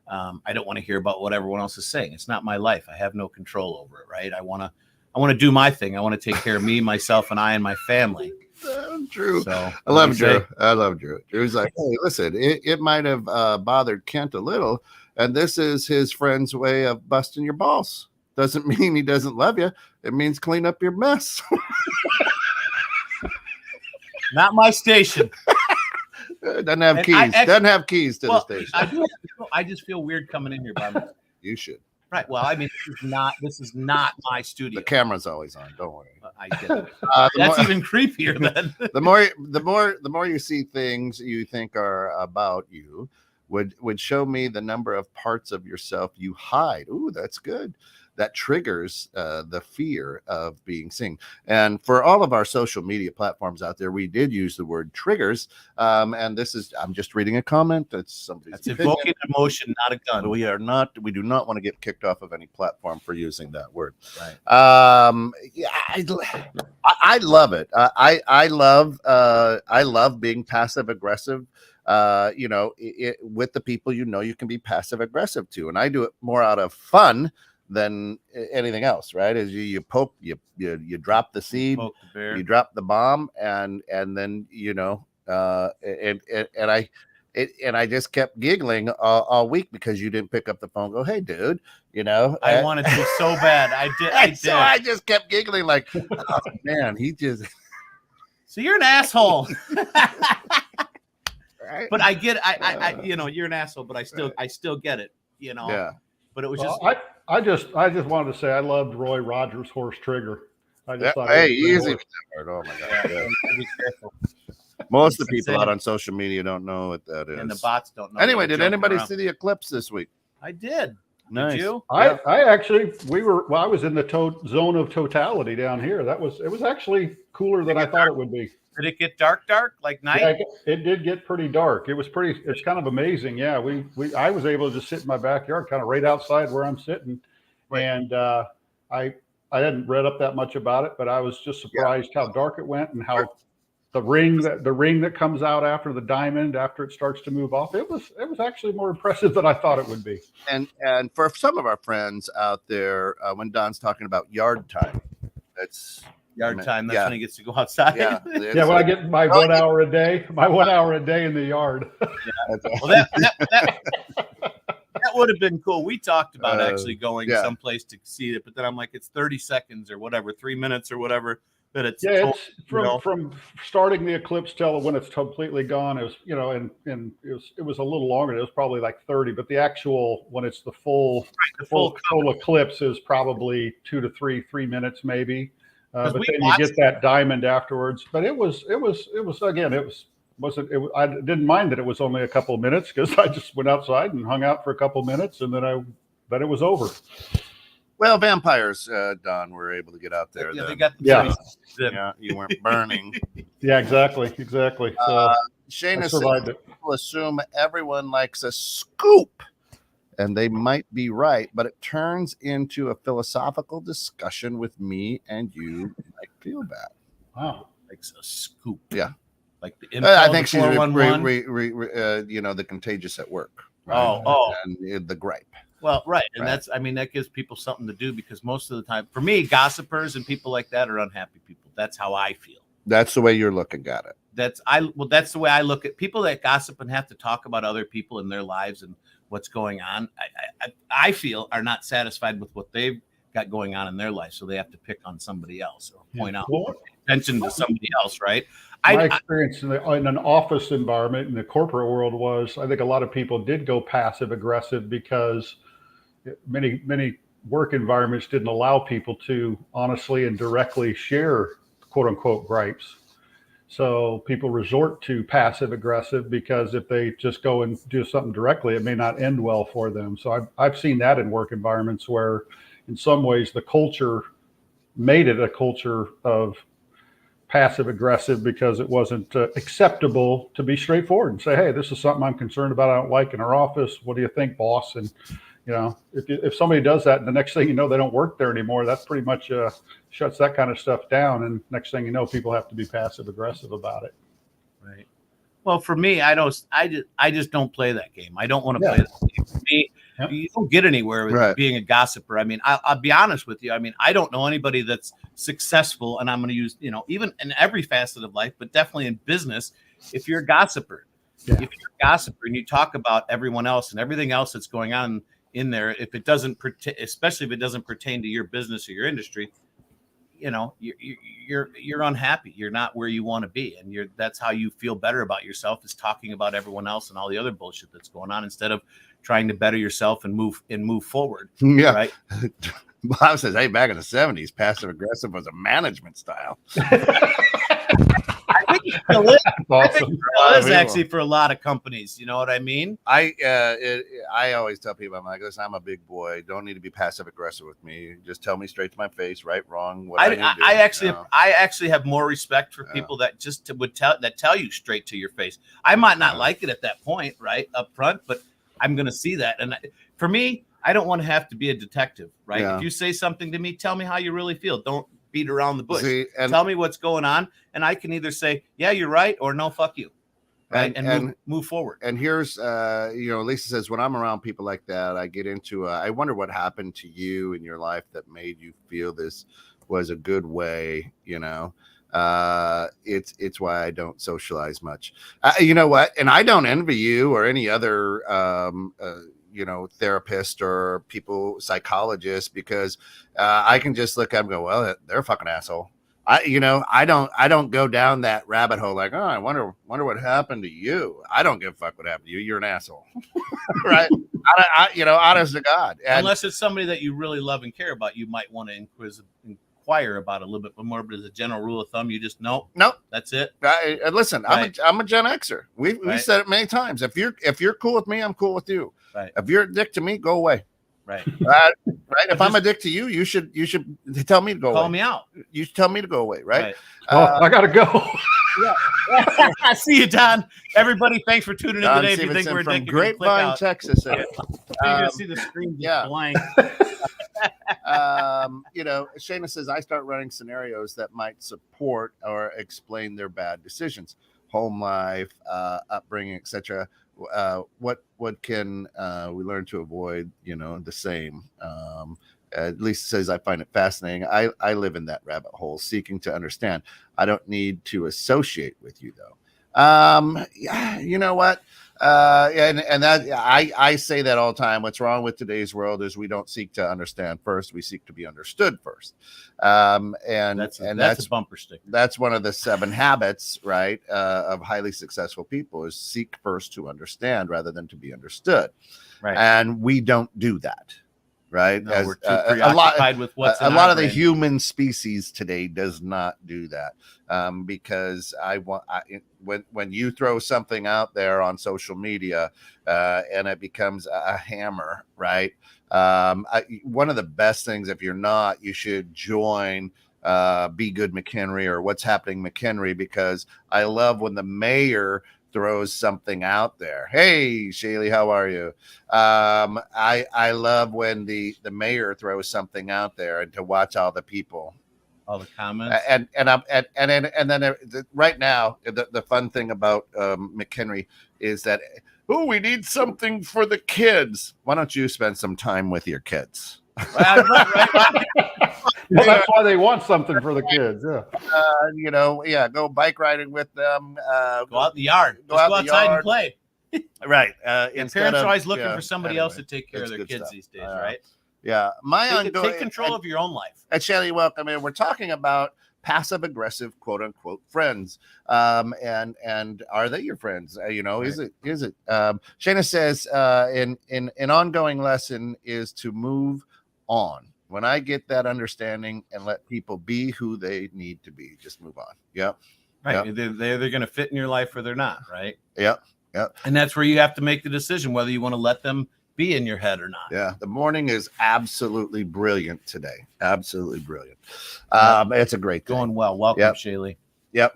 Speaker 4: I don't want to hear about what everyone else is saying. It's not my life. I have no control over it, right? I want to do my thing. I want to take care of me, myself, and my family.
Speaker 5: Drew.
Speaker 4: So,
Speaker 5: I love Drew. Drew's like, hey, listen, it might have bothered Kent a little, and this is his friend's way of busting your balls. Doesn't mean he doesn't love you. It means clean up your mess.
Speaker 4: Not my station.
Speaker 5: Doesn't have keys. Doesn't have keys to the station.
Speaker 4: I just feel weird coming in here by myself.
Speaker 5: You should.
Speaker 4: Right. Well, I mean, this is not my studio.
Speaker 5: The camera's always on. Don't worry.
Speaker 4: I get it. That's even creepier than
Speaker 5: the more you see things you think are about you would show me the number of parts of yourself you hide. Ooh, that's good. That triggers the fear of being seen. And for all of our social media platforms out there, we did use the word triggers. And I'm just reading a comment. That's somebody's
Speaker 4: That's evoking emotion, not a gun.
Speaker 5: We do not want to get kicked off of any platform for using that word.
Speaker 4: Right.
Speaker 5: I love it. I love being passive aggressive. With the people you can be passive aggressive to, and I do it more out of fun than anything else, right? As you poke, you drop the seed, you drop the bomb, and then and I just kept giggling all week because you didn't pick up the phone. Go, hey, dude,
Speaker 4: I wanted to so bad. I did.
Speaker 5: So I just kept giggling like, oh man, he just.
Speaker 4: So you're an asshole. But I get, I you know, you're an asshole, but I still get it, you know.
Speaker 5: Yeah.
Speaker 4: But it was
Speaker 6: Well,
Speaker 4: just.
Speaker 6: I just wanted to say I loved Roy Rogers' horse Trigger. I just thought
Speaker 5: Hey,
Speaker 6: it was a
Speaker 5: easy.
Speaker 6: horse.
Speaker 5: Oh my God. Yeah.
Speaker 4: Be careful.
Speaker 5: Most of the
Speaker 4: That's
Speaker 5: people
Speaker 4: it.
Speaker 5: out on social media don't know what that is.
Speaker 4: And the bots don't know.
Speaker 5: Anyway,
Speaker 4: They're
Speaker 5: did anybody
Speaker 4: joking around.
Speaker 5: see the eclipse this week?
Speaker 4: I did.
Speaker 5: Nice.
Speaker 4: Did you?
Speaker 5: Yeah.
Speaker 6: I actually I was in the zone of totality down here. It was actually cooler than I thought it would be.
Speaker 4: Did it get dark like night?
Speaker 6: Yeah, it did get pretty dark. It's kind of amazing. Yeah, I was able to just sit in my backyard, kind of right outside where I'm sitting, and I hadn't read up that much about it, but I was just surprised how dark it went and how the ring that comes out after the diamond after it starts to move off. It was actually more impressive than I thought it would be.
Speaker 5: And for some of our friends out there, when Don's talking about yard time, that's
Speaker 4: Yard time. That's when he gets to go outside.
Speaker 5: Yeah,
Speaker 6: yeah. When I get my 1 hour a day, in the yard.
Speaker 4: Well, that would have been cool. We talked about actually going someplace to see it, but then I'm like, it's 30 seconds or whatever, 3 minutes or whatever. That it's
Speaker 6: from starting the eclipse till when it's completely gone. It was and it was a little longer. It was probably like 30, but the actual when it's the full eclipse is probably 2 to 3 minutes maybe. But then you get that diamond afterwards. But it was again, I didn't mind that it was only a couple of minutes because I just went outside and hung out for a couple of minutes and then it was over.
Speaker 5: Well, vampires, Don, were able to get out there.
Speaker 4: Yeah,
Speaker 5: then.
Speaker 4: they got
Speaker 5: you weren't burning.
Speaker 6: Yeah, exactly. So
Speaker 5: Shayna said people assume everyone likes a scoop. And they might be right, but it turns into a philosophical discussion with me and you might feel bad.
Speaker 6: Wow.
Speaker 4: Like a scoop.
Speaker 5: Yeah.
Speaker 4: Like the
Speaker 5: I think she's the contagious at work.
Speaker 4: Right? Oh.
Speaker 5: And the gripe.
Speaker 4: Well, right. And that gives people something to do because most of the time, for me, gossipers and people like that are unhappy people. That's how I feel.
Speaker 5: That's the way you're looking at it.
Speaker 4: That's the way I look at people that gossip and have to talk about other people in their lives and what's going on. I feel are not satisfied with what they've got going on in their life, so they have to pick on somebody else or point out attention to somebody else, right?
Speaker 6: My experience in an office environment in the corporate world was I think a lot of people did go passive aggressive because many work environments didn't allow people to honestly and directly share quote unquote gripes. So people resort to passive aggressive because if they just go and do something directly, it may not end well for them. So I've seen that in work environments where in some ways the culture made it a culture of passive aggressive because it wasn't acceptable to be straightforward and say, hey, this is something I'm concerned about. I don't like in our office. What do you think, boss? And if somebody does that and the next thing you know, they don't work there anymore, that's pretty much shuts that kind of stuff down. And next thing you know, people have to be passive aggressive about it.
Speaker 4: Right. Well, for me, I just don't play that game. I don't want to play that game. For me, you don't get anywhere with being a gossiper. I mean, I'll be honest with you. I mean, I don't know anybody that's successful, and I'm going to use, even in every facet of life, but definitely in business, if you're a gossiper, if you're a gossiper and you talk about everyone else and everything else that's going on in there, if it doesn't, especially if it doesn't pertain to your business or your industry, you're unhappy. You're not where you want to be, and that's how you feel better about yourself is talking about everyone else and all the other bullshit that's going on instead of trying to better yourself and move forward.
Speaker 5: Yeah.
Speaker 4: Right.
Speaker 5: Bob says, "Hey, back in the '70s, passive aggressive was a management style."
Speaker 4: I think it still is. I think it still is actually for a lot of companies. You know what I mean?
Speaker 5: I always tell people, I'm like, listen, I'm a big boy. Don't need to be passive aggressive with me. Just tell me straight to my face, right, wrong. What I
Speaker 4: actually have more respect for people that just tell you straight to your face. I might not like it at that point, right up front, but I'm going to see that. And for me, I don't want to have to be a detective, right?
Speaker 5: Yeah.
Speaker 4: If you say something to me, tell me how you really feel. Don't beat around the bush. Tell me what's going on, and I can either say, yeah, you're right, or no, fuck you. Right. And move forward.
Speaker 5: And here's, Lisa says, when I'm around people like that, I get into, I wonder what happened to you in your life that made you feel this was a good way, it's why I don't socialize much. You know what? And I don't envy you or any other, therapist or psychologists, because I can just look at them and go, well, they're a fucking asshole. I don't go down that rabbit hole like, oh, I wonder what happened to you. I don't give a fuck what happened to you. You're an asshole, right? Honest to God. And
Speaker 4: unless it's somebody that you really love and care about, you might want to inquire about it a little bit more. But as a general rule of thumb, you just nope. That's it.
Speaker 5: Listen, right. I'm a Gen Xer. We said it many times. If you're cool with me, I'm cool with you.
Speaker 4: Right.
Speaker 5: If you're a dick to me, go away.
Speaker 4: Right.
Speaker 5: Right. If I'm a dick to you, you should tell me to go away.
Speaker 4: Call me out.
Speaker 5: You should tell me to go away. Right.
Speaker 6: I gotta go.
Speaker 4: I see you, Don. Everybody, thanks for tuning in
Speaker 5: Don
Speaker 4: today.
Speaker 5: Stevenson
Speaker 4: If you think we're
Speaker 5: from
Speaker 4: addicted,
Speaker 5: Grapevine, Texas.
Speaker 4: You're gonna see the screen just blank.
Speaker 5: Shayna says I start running scenarios that might support or explain their bad decisions, home life, upbringing, etc. What can we learn to avoid? The same. At least says I find it fascinating. I live in that rabbit hole, seeking to understand. I don't need to associate with you though. You know what? And that I say that all the time. What's wrong with today's world is we don't seek to understand first. We seek to be understood first. And that's
Speaker 4: a bumper sticker.
Speaker 5: That's one of the 7 habits, right, of highly successful people is seek first to understand rather than to be understood.
Speaker 4: Right.
Speaker 5: And we don't do that. Right.
Speaker 4: No, we're too preoccupied with what's
Speaker 5: a lot of the human species today does not do that. Because when you throw something out there on social media and it becomes a hammer, right? One of the best things, if you're not, you should join Be Good McHenry or What's Happening McHenry, because I love when the mayor throws something out there. Hey, Shaylee, how are you? I love when the mayor throws something out there, and to watch all the people,
Speaker 4: all the comments,
Speaker 5: and then right now the fun thing about McHenry is that we need something for the kids. Why don't you spend some time with your kids?
Speaker 4: Right.
Speaker 6: Well, that's why they want something for the kids. Yeah.
Speaker 5: Go bike riding with them.
Speaker 4: Go out in the yard. Go outside and play.
Speaker 5: Right.
Speaker 4: Parents are always looking for somebody else to take care of their kids these days, right?
Speaker 5: Yeah.
Speaker 4: Take control of your own life.
Speaker 5: And Shelly, welcome in. We're talking about passive aggressive, quote unquote, friends. And are they your friends? Right. Is it? Shayna says an ongoing lesson is to move on. When I get that understanding and let people be who they need to be, just move on. Yep.
Speaker 4: Right. Yep. They're going to fit in your life or they're not. Right.
Speaker 5: Yep.
Speaker 4: And that's where you have to make the decision whether you want to let them be in your head or not.
Speaker 5: Yeah. The morning is absolutely brilliant today. Absolutely brilliant. It's a great thing.
Speaker 4: Going well. Welcome, Shaylee.
Speaker 5: Yep.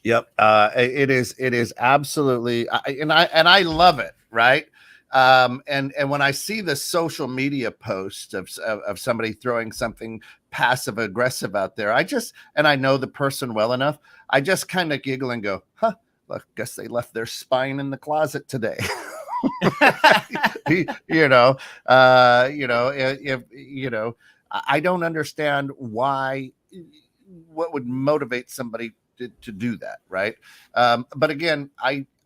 Speaker 5: It is absolutely, and I love it. Right. And when I see the social media post of somebody throwing something passive aggressive out there, I know the person well enough, I just kind of giggle and go, huh, look, guess they left their spine in the closet today. I don't understand what would motivate somebody to do that. Right. But again,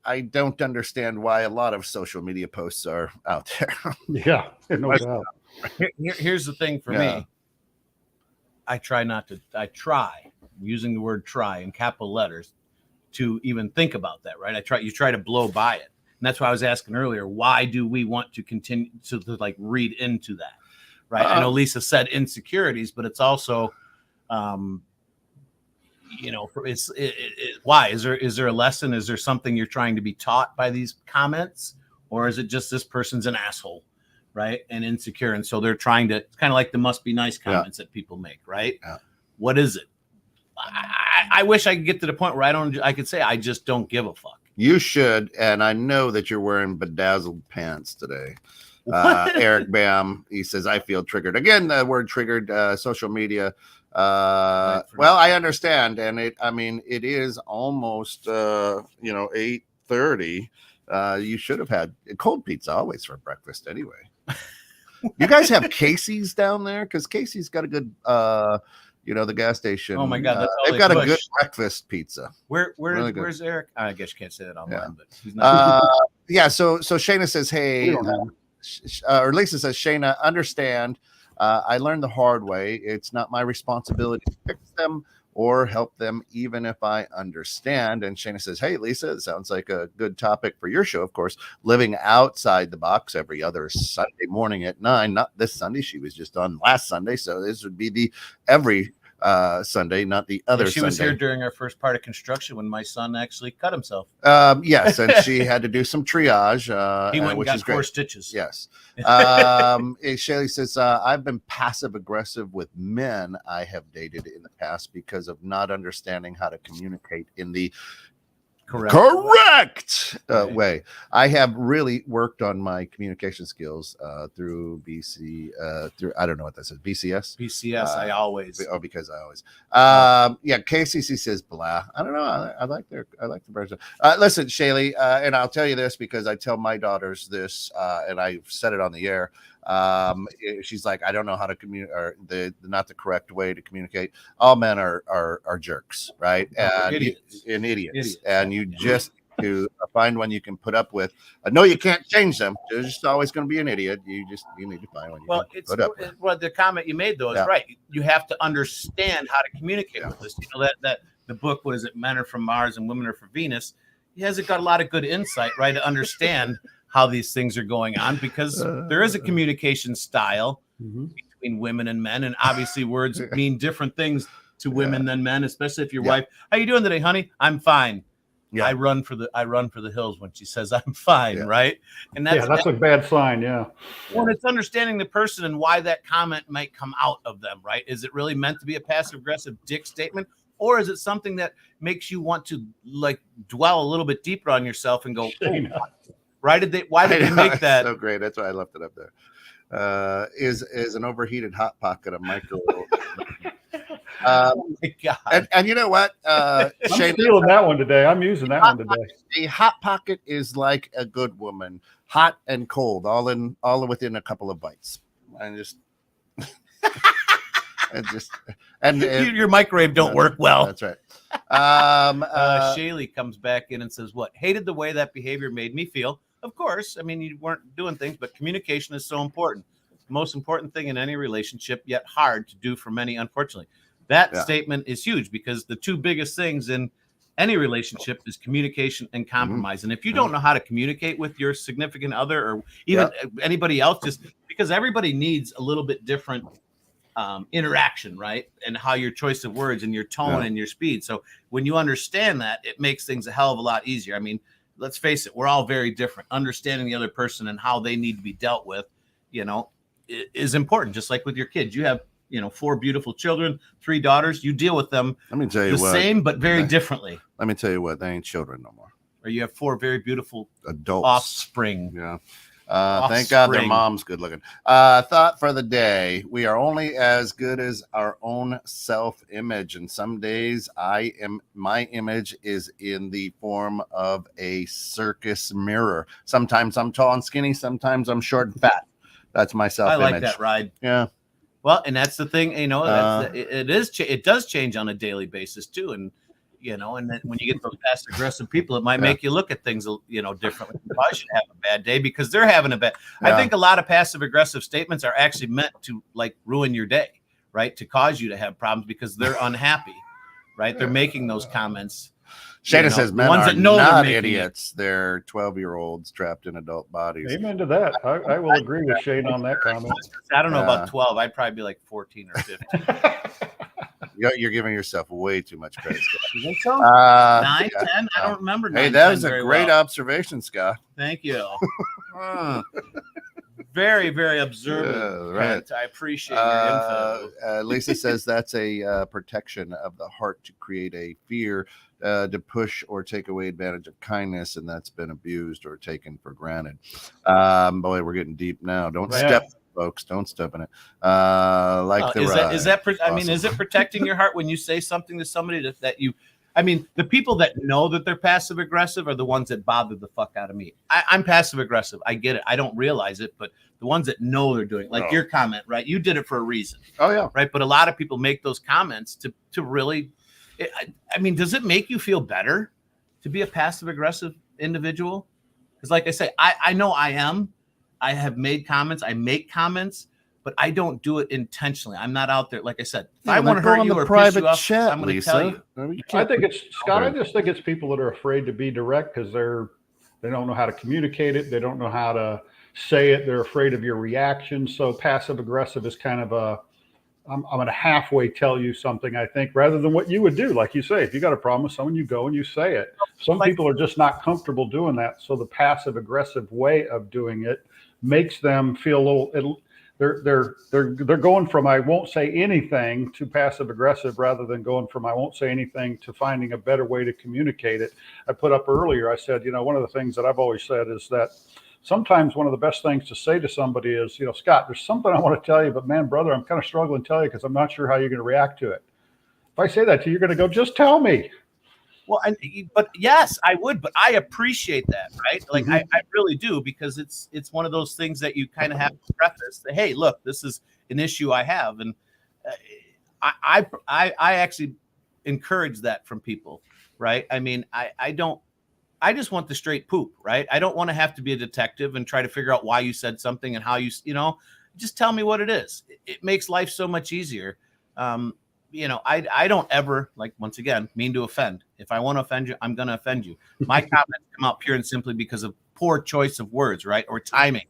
Speaker 5: I don't understand why a lot of social media posts are out there.
Speaker 6: Yeah, no doubt.
Speaker 4: Here's the thing for me. I try using the word try in capital letters to even think about that, right? You try to blow by it. And that's why I was asking earlier, why do we want to continue to like read into that? Right. I know Lisa said insecurities, but it's also, why is there a lesson? Is there something you're trying to be taught by these comments, or is it just this person's an asshole, right? And insecure, and so they're trying to. It's kind of like the must be nice comments that people make, right? Yeah. What is it? I wish I could get to the point where I could say I just don't give a fuck.
Speaker 5: You should, and I know that you're wearing bedazzled pants today. Eric Bam, he says I feel triggered again. The word triggered, social media. Well, I understand, and it is almost 8:30. You should have had cold pizza always for breakfast anyway. You guys have Casey's down there? Because Casey's got a good the gas station.
Speaker 4: Oh my God,
Speaker 5: they've got a good breakfast pizza.
Speaker 4: Where's Eric? I guess you can't say that online, but he's not.
Speaker 5: So Shayna says, hey, or Lisa says, Shayna, understand I learned the hard way. It's not my responsibility to fix them or help them, even if I understand. And Shayna says, hey, Lisa, it sounds like a good topic for your show. Of course, living outside the box every other Sunday morning at 9, not this Sunday. She was just on last Sunday. So this would be the every Sunday, not the other
Speaker 4: she
Speaker 5: Sunday.
Speaker 4: was here during our first part of construction when my son actually cut himself.
Speaker 5: Yes, and she had to do some triage.
Speaker 4: He went and
Speaker 5: which
Speaker 4: got
Speaker 5: is
Speaker 4: 4
Speaker 5: great.
Speaker 4: stitches.
Speaker 5: Yes. Shaylee says, I've been passive aggressive with men I have dated in the past because of not understanding how to communicate in the correct way. I have really worked on my communication skills through I don't know what that says. BCS.
Speaker 4: I always.
Speaker 5: Oh, because I always. Yeah. KCC says blah. I don't know. I like the version. Listen, Shaylee, and I'll tell you this because I tell my daughters this, and I've said it on the air. She's like, I don't know how to communicate, or not the correct way to communicate. All men are jerks, right? And idiots. And you just to find one you can put up with. No, you can't change them. They're just always going to be an idiot. You need to find one you can put up with.
Speaker 4: Well, the comment you made though is right. You have to understand how to communicate with this. You know that the book, what is it? Men are from Mars and women are from Venus. He hasn't got a lot of good insight, right, to understand how these things are going on, because there is a communication style between women and men, and obviously words mean different things to women than men, especially if your wife, how you doing today, honey? I'm fine. I run for the hills when she says I'm fine, right? And that's
Speaker 6: a bad sign. Yeah.
Speaker 4: Well, it's understanding the person and why that comment might come out of them, right? Is it really meant to be a passive aggressive dick statement, or is it something that makes you want to like dwell a little bit deeper on yourself and go, why did they make that?
Speaker 5: So great. That's why I left it up there. Is an overheated hot pocket a micro?
Speaker 4: Oh my God.
Speaker 5: And you know what?
Speaker 6: I'm stealing that one today. I'm using that one today.
Speaker 5: A hot pocket is like a good woman, hot and cold, all within a couple of bites. And just,
Speaker 4: your microwave don't work well.
Speaker 5: That's right.
Speaker 4: Shaylee comes back in and says, "What? Hated the way that behavior made me feel." Of course, I mean you weren't doing things, but communication is so important. The most important thing in any relationship, yet hard to do for many, unfortunately. That statement is huge because the two biggest things in any relationship is communication and compromise. And if you don't know how to communicate with your significant other or even anybody else, just because everybody needs a little bit different interaction, right? And how your choice of words and your tone and your speed. So when you understand that, it makes things a hell of a lot easier. I mean, let's face it, we're all very different. Understanding the other person and how they need to be dealt with, is important. Just like with your kids, you have 4 beautiful children, 3 daughters. You deal with them.
Speaker 5: Let me tell you
Speaker 4: the same, but very differently.
Speaker 5: Let me tell you what, they ain't children no more.
Speaker 4: Or you have 4 very beautiful
Speaker 5: adults,
Speaker 4: offspring.
Speaker 5: Yeah. Thank God their mom's good looking. Thought for the day: we are only as good as our own self-image, and some days my image is in the form of a circus mirror. Sometimes I'm tall and skinny, sometimes I'm short and fat. That's my self-image.
Speaker 4: I like that ride.
Speaker 5: Yeah.
Speaker 4: Well, and that's the thing, it does change on a daily basis too. And, and then when you get those passive aggressive people, it might make you look at things, differently. You probably should have a bad day because they're having a bad. I think a lot of passive aggressive statements are actually meant to like ruin your day, right? To cause you to have problems because they're unhappy, right? They're making those comments.
Speaker 5: Shayna says men ones are that know not idiots. They're 12-year-olds trapped in adult bodies.
Speaker 6: Amen to that. I will agree with Shane on that comment.
Speaker 4: I don't know about 12. I'd probably be like 14 or 15.
Speaker 5: You're giving yourself way too much credit, Scott.
Speaker 4: You think so? 9, 10? I don't remember.
Speaker 5: Hey, that was a great observation, Scott.
Speaker 4: Thank you. Very, very observant.
Speaker 5: Right.
Speaker 4: I appreciate your info.
Speaker 5: Lisa says that's a protection of the heart to create a fear to push or take away advantage of kindness, and that's been abused or taken for granted. Boy, we're getting deep now. Don't step, folks. Don't step in it.
Speaker 4: Is it protecting your heart when you say something to somebody that you? I mean, the people that know that they're passive aggressive are the ones that bother the fuck out of me. I'm passive aggressive. I get it. I don't realize it, but the ones that know they're doing, like your comment, right? You did it for a reason.
Speaker 5: Oh yeah.
Speaker 4: Right. But a lot of people make those comments to really. I mean, does it make you feel better to be a passive aggressive individual? Because, like I say, I know I am. I have made comments. I make comments, but I don't do it intentionally. I'm not out there. Like I said, if
Speaker 5: Yeah,
Speaker 4: I want to hurt
Speaker 5: on
Speaker 4: you
Speaker 5: the
Speaker 4: or piss
Speaker 5: private
Speaker 4: you off,
Speaker 5: chat,
Speaker 4: I'm going to
Speaker 5: Lisa.
Speaker 4: tell you.
Speaker 6: I think it's Scott. I just think it's people that are afraid to be direct because they don't know how to communicate it. They don't know how to say it. They're afraid of your reaction. So passive aggressive is kind of I'm going to halfway tell you something, I think, rather than what you would do. Like you say, if you got a problem with someone, you go and you say it. Some people are just not comfortable doing that. So the passive aggressive way of doing it makes them feel a little, they're going from I won't say anything to passive aggressive rather than going from I won't say anything to finding a better way to communicate it. I put up earlier, I said, one of the things that I've always said is that sometimes one of the best things to say to somebody is, Scott, there's something I want to tell you, but man, brother, I'm kind of struggling to tell you because I'm not sure how you're going to react to it. If I say that to you, you're going to go, just tell me.
Speaker 4: Well, but yes, I would, but I appreciate that, right? Like I really do, because it's one of those things that you kind of have to preface that, hey, look, this is an issue I have, and I actually encourage that from people, right? I mean, I just want the straight poop, right? I don't want to have to be a detective and try to figure out why you said something and how just tell me what it is. It makes life so much easier. I don't ever, like, once again, mean to offend. If I want to offend you, I'm going to offend you. My comments come out pure and simply because of poor choice of words, right? Or timing.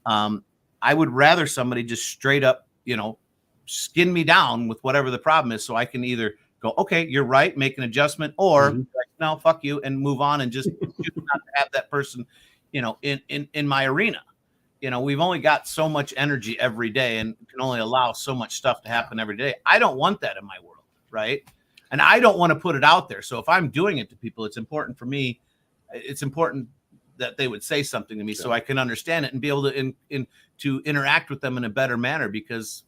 Speaker 4: I would rather somebody just straight up, skin me down with whatever the problem is, so I can either go, okay, you're right, make an adjustment, or like, no, fuck you, and move on and just choose not to have that person, in my arena. We've only got so much energy every day and can only allow so much stuff to happen every day. I don't want that in my world, right? And I don't want to put it out there. So if I'm doing it to people, it's important for me. It's important that they would say something to me so I can understand it and be able to interact with them in a better manner, because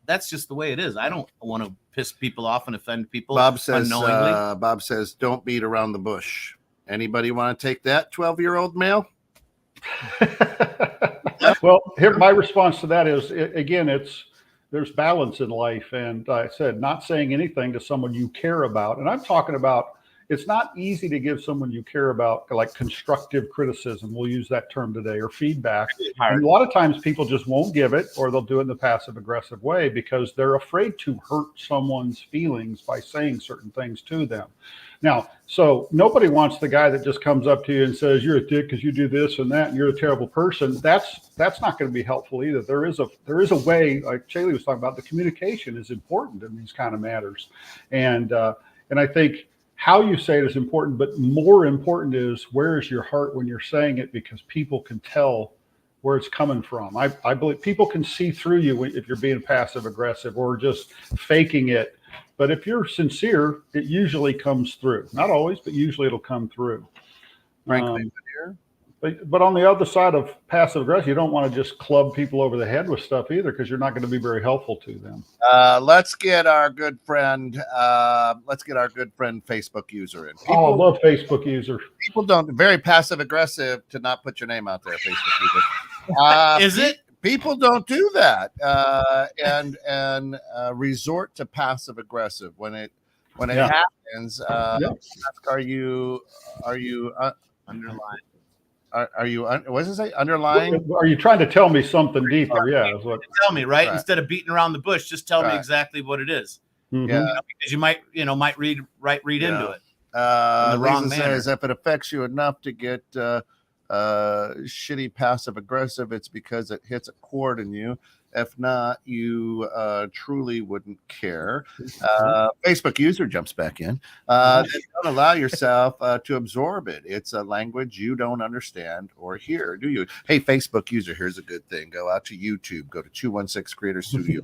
Speaker 4: that's just the way it is. I don't want to piss people off and offend people.
Speaker 5: Bob says,
Speaker 4: unknowingly.
Speaker 5: Don't beat around the bush. Anybody want to take that 12-year-old male?
Speaker 6: Well, here, my response to that is, again, there's balance in life. And I said, not saying anything to someone you care about. And I'm talking about, it's not easy to give someone you care about, like, constructive criticism. We'll use that term today, or feedback. And a lot of times people just won't give it, or they'll do it in the passive aggressive way because they're afraid to hurt someone's feelings by saying certain things to them. Now, so nobody wants the guy that just comes up to you and says, you're a dick because you do this and that, and you're a terrible person. That's not going to be helpful either. There is a way, like Shaylee was talking about, the communication is important in these kind of matters. And I think how you say it is important, but more important is, where is your heart when you're saying it, because people can tell where it's coming from. I believe people can see through you if you're being passive aggressive or just faking it. But if you're sincere, it usually comes through. Not always, but usually it'll come through.
Speaker 5: Frankly,
Speaker 6: but on the other side of passive aggressive, you don't want to just club people over the head with stuff either, because you're not going to be very helpful to them.
Speaker 5: Let's get our good friend Facebook user in.
Speaker 6: I love Facebook user.
Speaker 5: People don't, very passive aggressive to not put your name out there, Facebook user.
Speaker 4: Is it?
Speaker 5: People don't do that and resort to passive aggressive when it happens. Are you underlined? Are you what does it say? Underlying?
Speaker 6: Are you trying to tell me something deeper? Yeah.
Speaker 4: Tell me, right? Instead of beating around the bush, just tell me exactly what it is.
Speaker 6: Mm-hmm.
Speaker 5: Yeah.
Speaker 4: Because you might read into it.
Speaker 5: The wrong Lisa says, if it affects you enough to get shitty passive aggressive, it's because it hits a chord in you. If not, you truly wouldn't care. Facebook user jumps back in. Don't allow yourself to absorb it. It's a language you don't understand or hear, do you? Hey, Facebook user, here's a good thing. Go out to YouTube. Go to 216 Creator Studio.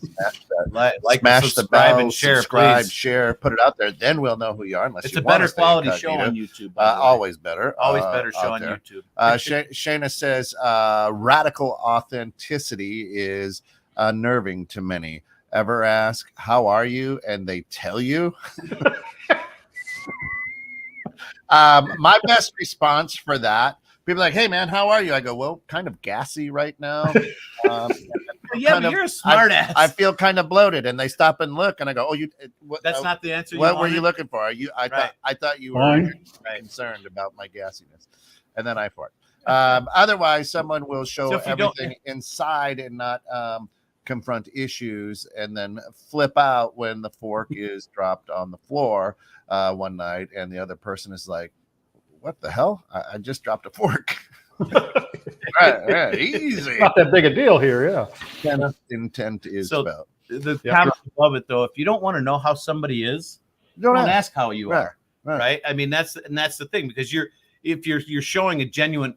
Speaker 5: Smash that.
Speaker 4: Subscribe, and share.
Speaker 5: Subscribe,
Speaker 4: please.
Speaker 5: share, put it out there. Then we'll know who you are. Unless
Speaker 4: it's
Speaker 5: you
Speaker 4: a better quality
Speaker 5: show
Speaker 4: on YouTube.
Speaker 5: Always better.
Speaker 4: Always better show on YouTube.
Speaker 5: Shayna says radical authenticity is unnerving to many. Ever ask, how are you? And they tell you. My best response for that, people are like, hey man, how are you? I go, well, kind of gassy right now.
Speaker 4: But you're a smart ass.
Speaker 5: I feel kind of bloated, and they stop and look, and I go, oh,
Speaker 4: that's not the answer.
Speaker 5: What were you looking for? I thought you were concerned about my gassiness, and then I fart. Otherwise, someone will show
Speaker 4: So if you
Speaker 5: everything inside and not confront issues, and then flip out when the fork is dropped on the floor one night, and the other person is like, "What the hell? I just dropped a fork." right, easy.
Speaker 6: Not that big a deal here, yeah.
Speaker 5: Kind of intent is about.
Speaker 4: The comment above it, though, if you don't want to know how somebody is, don't ask how you are. Right. I mean, that's the thing, because if you're showing a genuine,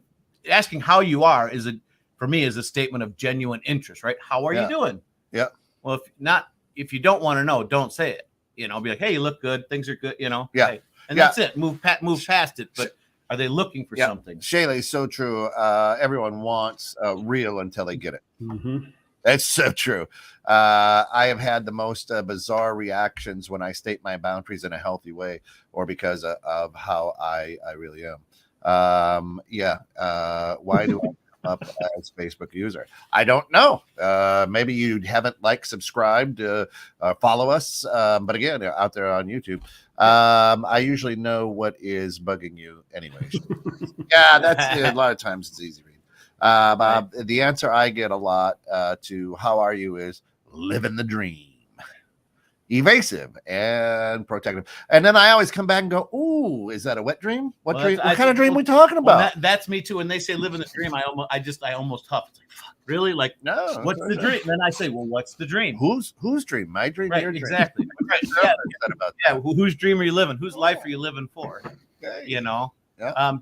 Speaker 4: asking how you are for me is a statement of genuine interest, right? How are you doing?
Speaker 5: Yeah.
Speaker 4: Well, if you don't want to know, don't say it. Be like, hey, you look good, things are good.
Speaker 5: Yeah.
Speaker 4: Hey. And that's it. Move past it. But are they looking for something?
Speaker 5: Shayla is so true. Everyone wants real until they get it.
Speaker 6: Mm-hmm.
Speaker 5: That's so true. I have had the most bizarre reactions when I state my boundaries in a healthy way, or because of how I really am. Why do I come up as Facebook user? I don't know. Maybe you haven't subscribed, follow us. But again, out there on YouTube, I usually know what is bugging you anyway. That's a lot of times it's easy read. The answer I get a lot to how are you is living the dream, evasive and protective. And then I always come back and go, ooh, is that a wet dream? What dream? What kind of dream are we talking about?
Speaker 4: That's me too. When they say living the dream, I almost huff. It's like, fuck, really? Like, no. What's the dream? And then I say, well, what's the dream?
Speaker 5: Whose dream? My dream?
Speaker 4: Right,
Speaker 5: your dream?
Speaker 4: Exactly. Right. Whose dream are you living? Whose life are you living for? Okay.
Speaker 5: Yeah.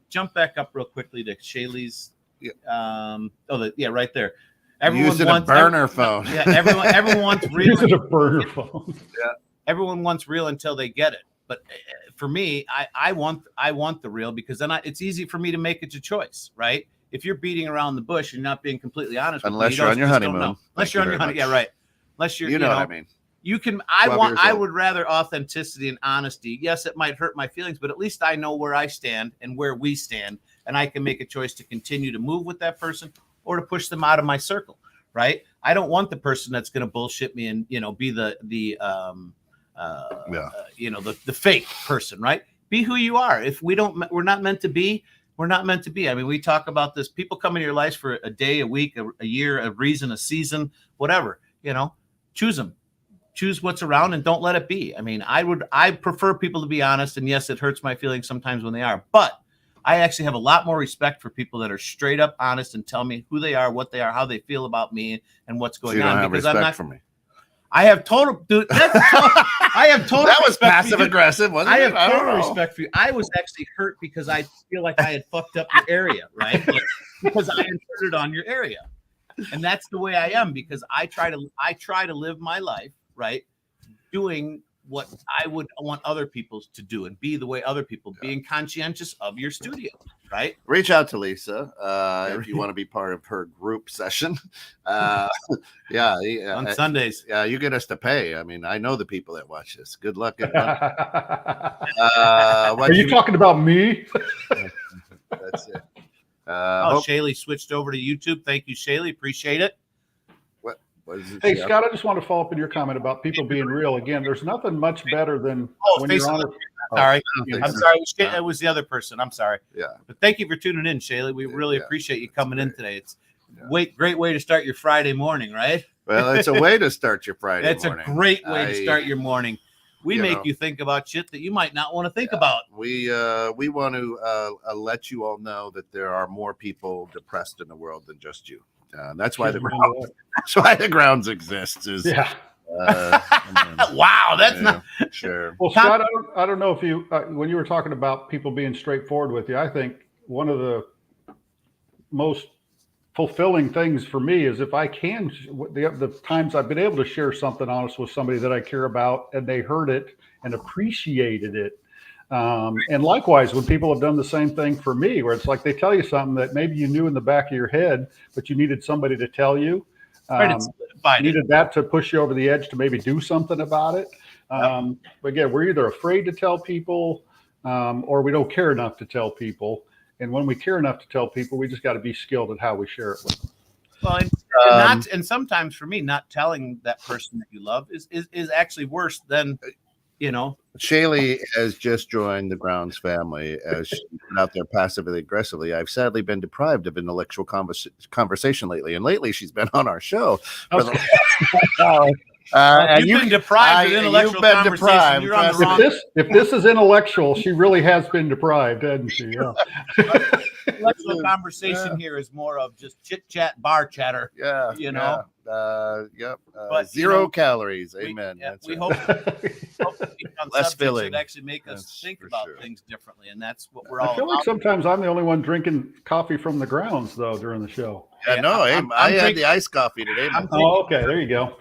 Speaker 4: Jump back up real quickly to Shaylee's. Right there.
Speaker 5: Everyone using wants a burner phone.
Speaker 4: Yeah, everyone wants real.
Speaker 6: Using a burner phone.
Speaker 5: Yeah.
Speaker 4: Everyone wants real until they get it. But for me, I want the real, because then it's easy for me to make it a choice, right? If you're beating around the bush and not being completely honest,
Speaker 5: unless you're on your honeymoon.
Speaker 4: Unless you're on your honeymoon, yeah, right. Unless you're,
Speaker 5: you know what I mean.
Speaker 4: You can. I would rather authenticity and honesty. Yes, it might hurt my feelings, but at least I know where I stand and where we stand, and I can make a choice to continue to move with that person or to push them out of my circle. Right? I don't want the person that's going to bullshit me and be the fake person. Right? Be who you are. If we're not meant to be. We're not meant to be. I mean, we talk about this. People come into your lives for a day, a week, a year, a reason, a season, whatever. Choose them. Choose what's around and don't let it be. I mean, I prefer people to be honest, and yes, it hurts my feelings sometimes when they are, but I actually have a lot more respect for people that are straight up honest and tell me who they are, what they are, how they feel about me, and what's going on.
Speaker 5: Because I'm not for me.
Speaker 4: I have total. Dude, I have total.
Speaker 5: That was passive aggressive, wasn't it?
Speaker 4: I have total respect for you. I was actually hurt because I feel like I had fucked up your area, right? Because I intruded on your area, and that's the way I am. Because I try to live my life. Right, doing what I would want other people to do and be the way other people, being conscientious of your studio. Right.
Speaker 5: Reach out to Lisa if you want to be part of her group session. On
Speaker 4: Sundays.
Speaker 5: Yeah, you get us to pay. I mean, I know the people that watch this. Good luck.
Speaker 6: Are you talking about me?
Speaker 5: That's it.
Speaker 4: Shaylee switched over to YouTube. Thank you, Shaylee. Appreciate it.
Speaker 6: Hey, Scott, I just want to follow up on your comment about people being real. Again, there's nothing much better than when you're on it.
Speaker 4: Sorry. I'm sorry. It was the other person. I'm sorry.
Speaker 5: Yeah.
Speaker 4: But thank you for tuning in, Shaylee. We really appreciate you coming in today. It's a great way to start your Friday morning, right?
Speaker 5: Well, it's a way to start your Friday morning.
Speaker 4: It's a great way to start your morning. We make you think about shit that you might not want to think about.
Speaker 5: We want to let you all know that there are more people depressed in the world than just you. That's why the grounds exist.
Speaker 4: Wow, that's not
Speaker 5: sure.
Speaker 6: Well, Scott, I don't know if you when you were talking about people being straightforward with you, I think one of the most fulfilling things for me is if I can, the times I've been able to share something honest with somebody that I care about, and they heard it and appreciated it. And likewise, when people have done the same thing for me, where it's like they tell you something that maybe you knew in the back of your head, but you needed somebody to tell you, needed that to push you over the edge to maybe do something about it. But again, we're either afraid to tell people or we don't care enough to tell people. And when we care enough to tell people, we just got to be skilled at how we share it with them.
Speaker 4: Well, and sometimes for me, not telling that person that you love is actually worse than
Speaker 5: Shaylee has just joined the Grounds family as she's been out there passively aggressively. I've sadly been deprived of intellectual conversation lately, and lately she's been on our show. For the
Speaker 4: and you've been deprived of intellectual conversation. You're on the wrong.
Speaker 6: If this is intellectual, she really has been deprived, hasn't she? Yeah.
Speaker 4: Intellectual conversation here is more of just chit chat, bar chatter.
Speaker 5: Yeah,
Speaker 4: But
Speaker 5: zero calories. Amen.
Speaker 4: We hope less filling. It actually make us think about things differently, and that's what we're all.
Speaker 6: I feel like sometimes I'm the only one drinking coffee from the grounds though during the show.
Speaker 5: I had the iced coffee today.
Speaker 6: Okay. There you go.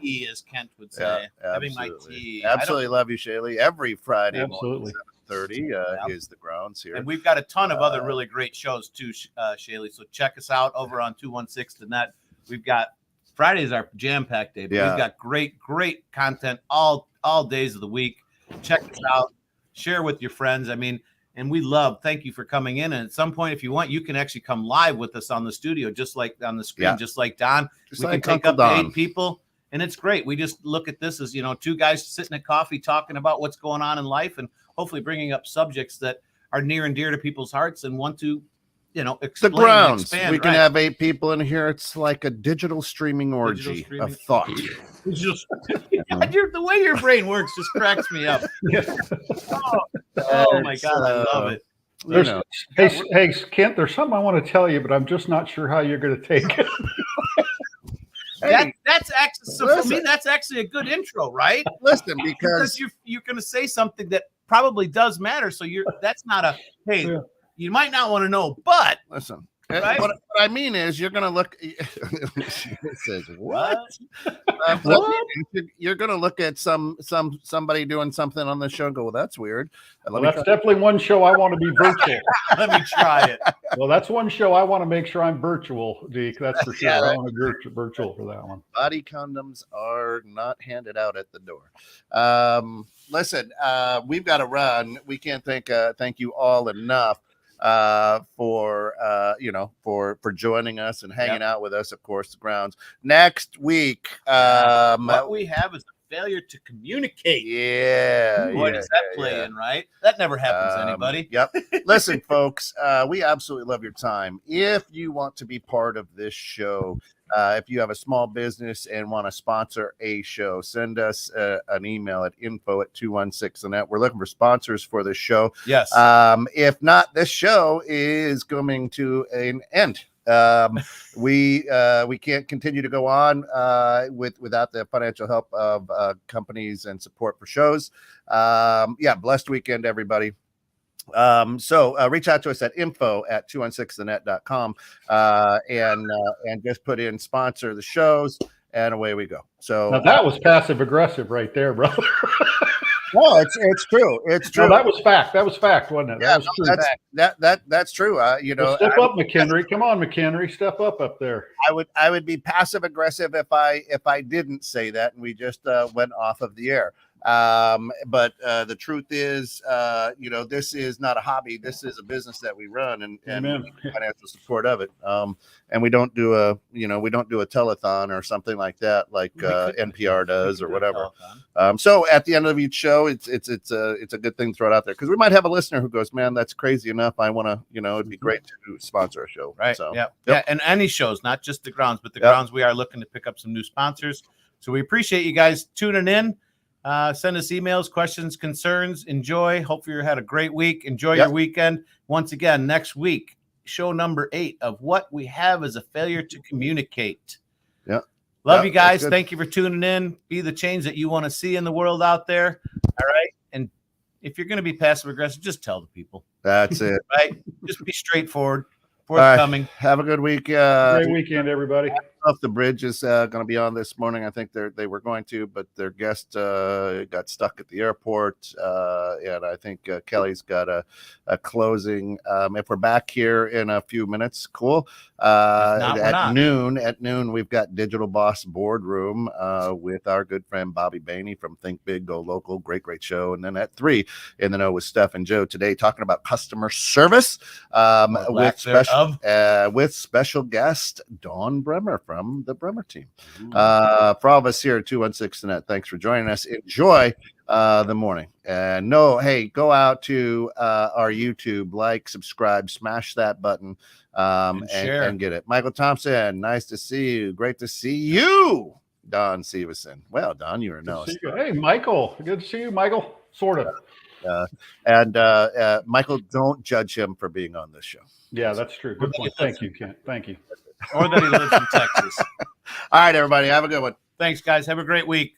Speaker 4: Tea, as Kent would say. Having my tea.
Speaker 5: Absolutely love you, Shaylee. Every Friday
Speaker 6: Absolutely.
Speaker 5: morning, 7:30 is the Grounds here.
Speaker 4: And we've got a ton of other really great shows too, Shaylee. So check us out over on 216.net. We've got Fridays our jam-packed day, but we've got great content all days of the week. Check us out. Share with your friends. I mean, and we thank you for coming in. And at some point, if you want, you can actually come live with us on the studio, just like on the screen, just like Don. We can take up to 8 people, and it's great. We just look at this as, 2 guys sitting at coffee talking about what's going on in life and hopefully bringing up subjects that are near and dear to people's hearts and want to, explain.
Speaker 5: The Grounds.
Speaker 4: Expand,
Speaker 5: we can have 8 people in here. It's like a digital streaming orgy of thought.
Speaker 4: The way your brain works just cracks me up. Oh my God, I love it.
Speaker 6: Hey, Kent, there's something I want to tell you, but I'm just not sure how you're going to take it.
Speaker 4: That's actually for me. That's actually a good intro, right?
Speaker 5: Listen, because
Speaker 4: you're going to say something that probably does matter. So that's not a hey. Yeah. You might not want to know, but
Speaker 5: listen.
Speaker 4: Right?
Speaker 5: What I mean is, you're going to look. It says what? You're going to look at somebody doing something on the show and go, "Well, that's weird."
Speaker 6: That's definitely one show I want to be virtual.
Speaker 4: Let me try it.
Speaker 6: Well, that's one show I want to make sure I'm virtual, Deke. That's for sure. I want to be virtual for that one.
Speaker 5: Body condoms are not handed out at the door. Listen, we've got to run. We can't thank you all enough for joining us and hanging out with us. Of course, the Grounds next week.
Speaker 4: What we have is a failure to communicate. Boy, does that play in, right? That never happens to anybody.
Speaker 5: Yep. Listen, folks, we absolutely love your time. If you want to be part of this show, if you have a small business and want to sponsor a show, send us an email at info@216.net. We're looking for sponsors for this show.
Speaker 4: Yes.
Speaker 5: If not, this show is coming to an end. We can't continue to go on without the financial help of companies and support for shows. Blessed weekend, everybody. So reach out to us at info@216thenet.com and just put in sponsor the shows, and away we go. So
Speaker 6: now that was passive aggressive right there, brother.
Speaker 5: No, it's true. It's true.
Speaker 6: No, that was fact, wasn't it?
Speaker 5: Yeah,
Speaker 6: that was
Speaker 5: true. That's true.
Speaker 6: Well, step up, McHenry. Come on, McHenry. Step up there.
Speaker 5: I would be passive aggressive if I didn't say that and we just went off of the air. But the truth is, this is not a hobby. This is a business that we run and financial support of it. And we don't do a telethon or something like that, like NPR does or whatever. So at the end of each show, it's a good thing to throw it out there because we might have a listener who goes, "Man, that's crazy enough. I want to, it'd be great to sponsor a show."
Speaker 4: Right.
Speaker 5: So,
Speaker 4: yeah. And any shows, not just the Grounds, but the Grounds, we are looking to pick up some new sponsors. So we appreciate you guys tuning in. Send us emails, questions, concerns. Enjoy. Hopefully you had a great week. Enjoy your weekend. Once again, next week, show number 8 of what we have is a failure to communicate.
Speaker 5: Yeah.
Speaker 4: Love you guys. Thank you for tuning in. Be the change that you want to see in the world out there. All right. And if you're going to be passive aggressive, just tell the people.
Speaker 5: That's it.
Speaker 4: Right. Just be straightforward. Forthcoming.
Speaker 5: Right. Have a good week.
Speaker 6: Great weekend, everybody.
Speaker 5: Off the Bridge is going to be on this morning. I think they were going to, but their guest got stuck at the airport, and I think Kelly's got a closing. If we're back here in a few minutes, cool. At noon, we've got Digital Boss Boardroom with our good friend Bobby Bainey from Think Big, Go Local. Great show. And then at 3 in the know with Steph and Joe today, talking about customer service with special guest Dawn Bremer from the Bremer team. For all of us here at 216 Net, thanks for joining us. Enjoy the morning. And go out to our YouTube, like, subscribe, smash that button, and get it. Michael Thompson, nice to see you. Great to see you. Don Severson. Well, Don, you were no.
Speaker 6: Hey, Michael. Good to see you, Michael. Sort of.
Speaker 5: And Michael, don't judge him for being on this show.
Speaker 6: Yeah, that's true. Good point. Thank you, Kent. Thank you.
Speaker 4: Or that he lives in Texas.
Speaker 5: All right, everybody. Have a good one.
Speaker 4: Thanks, guys. Have a great week.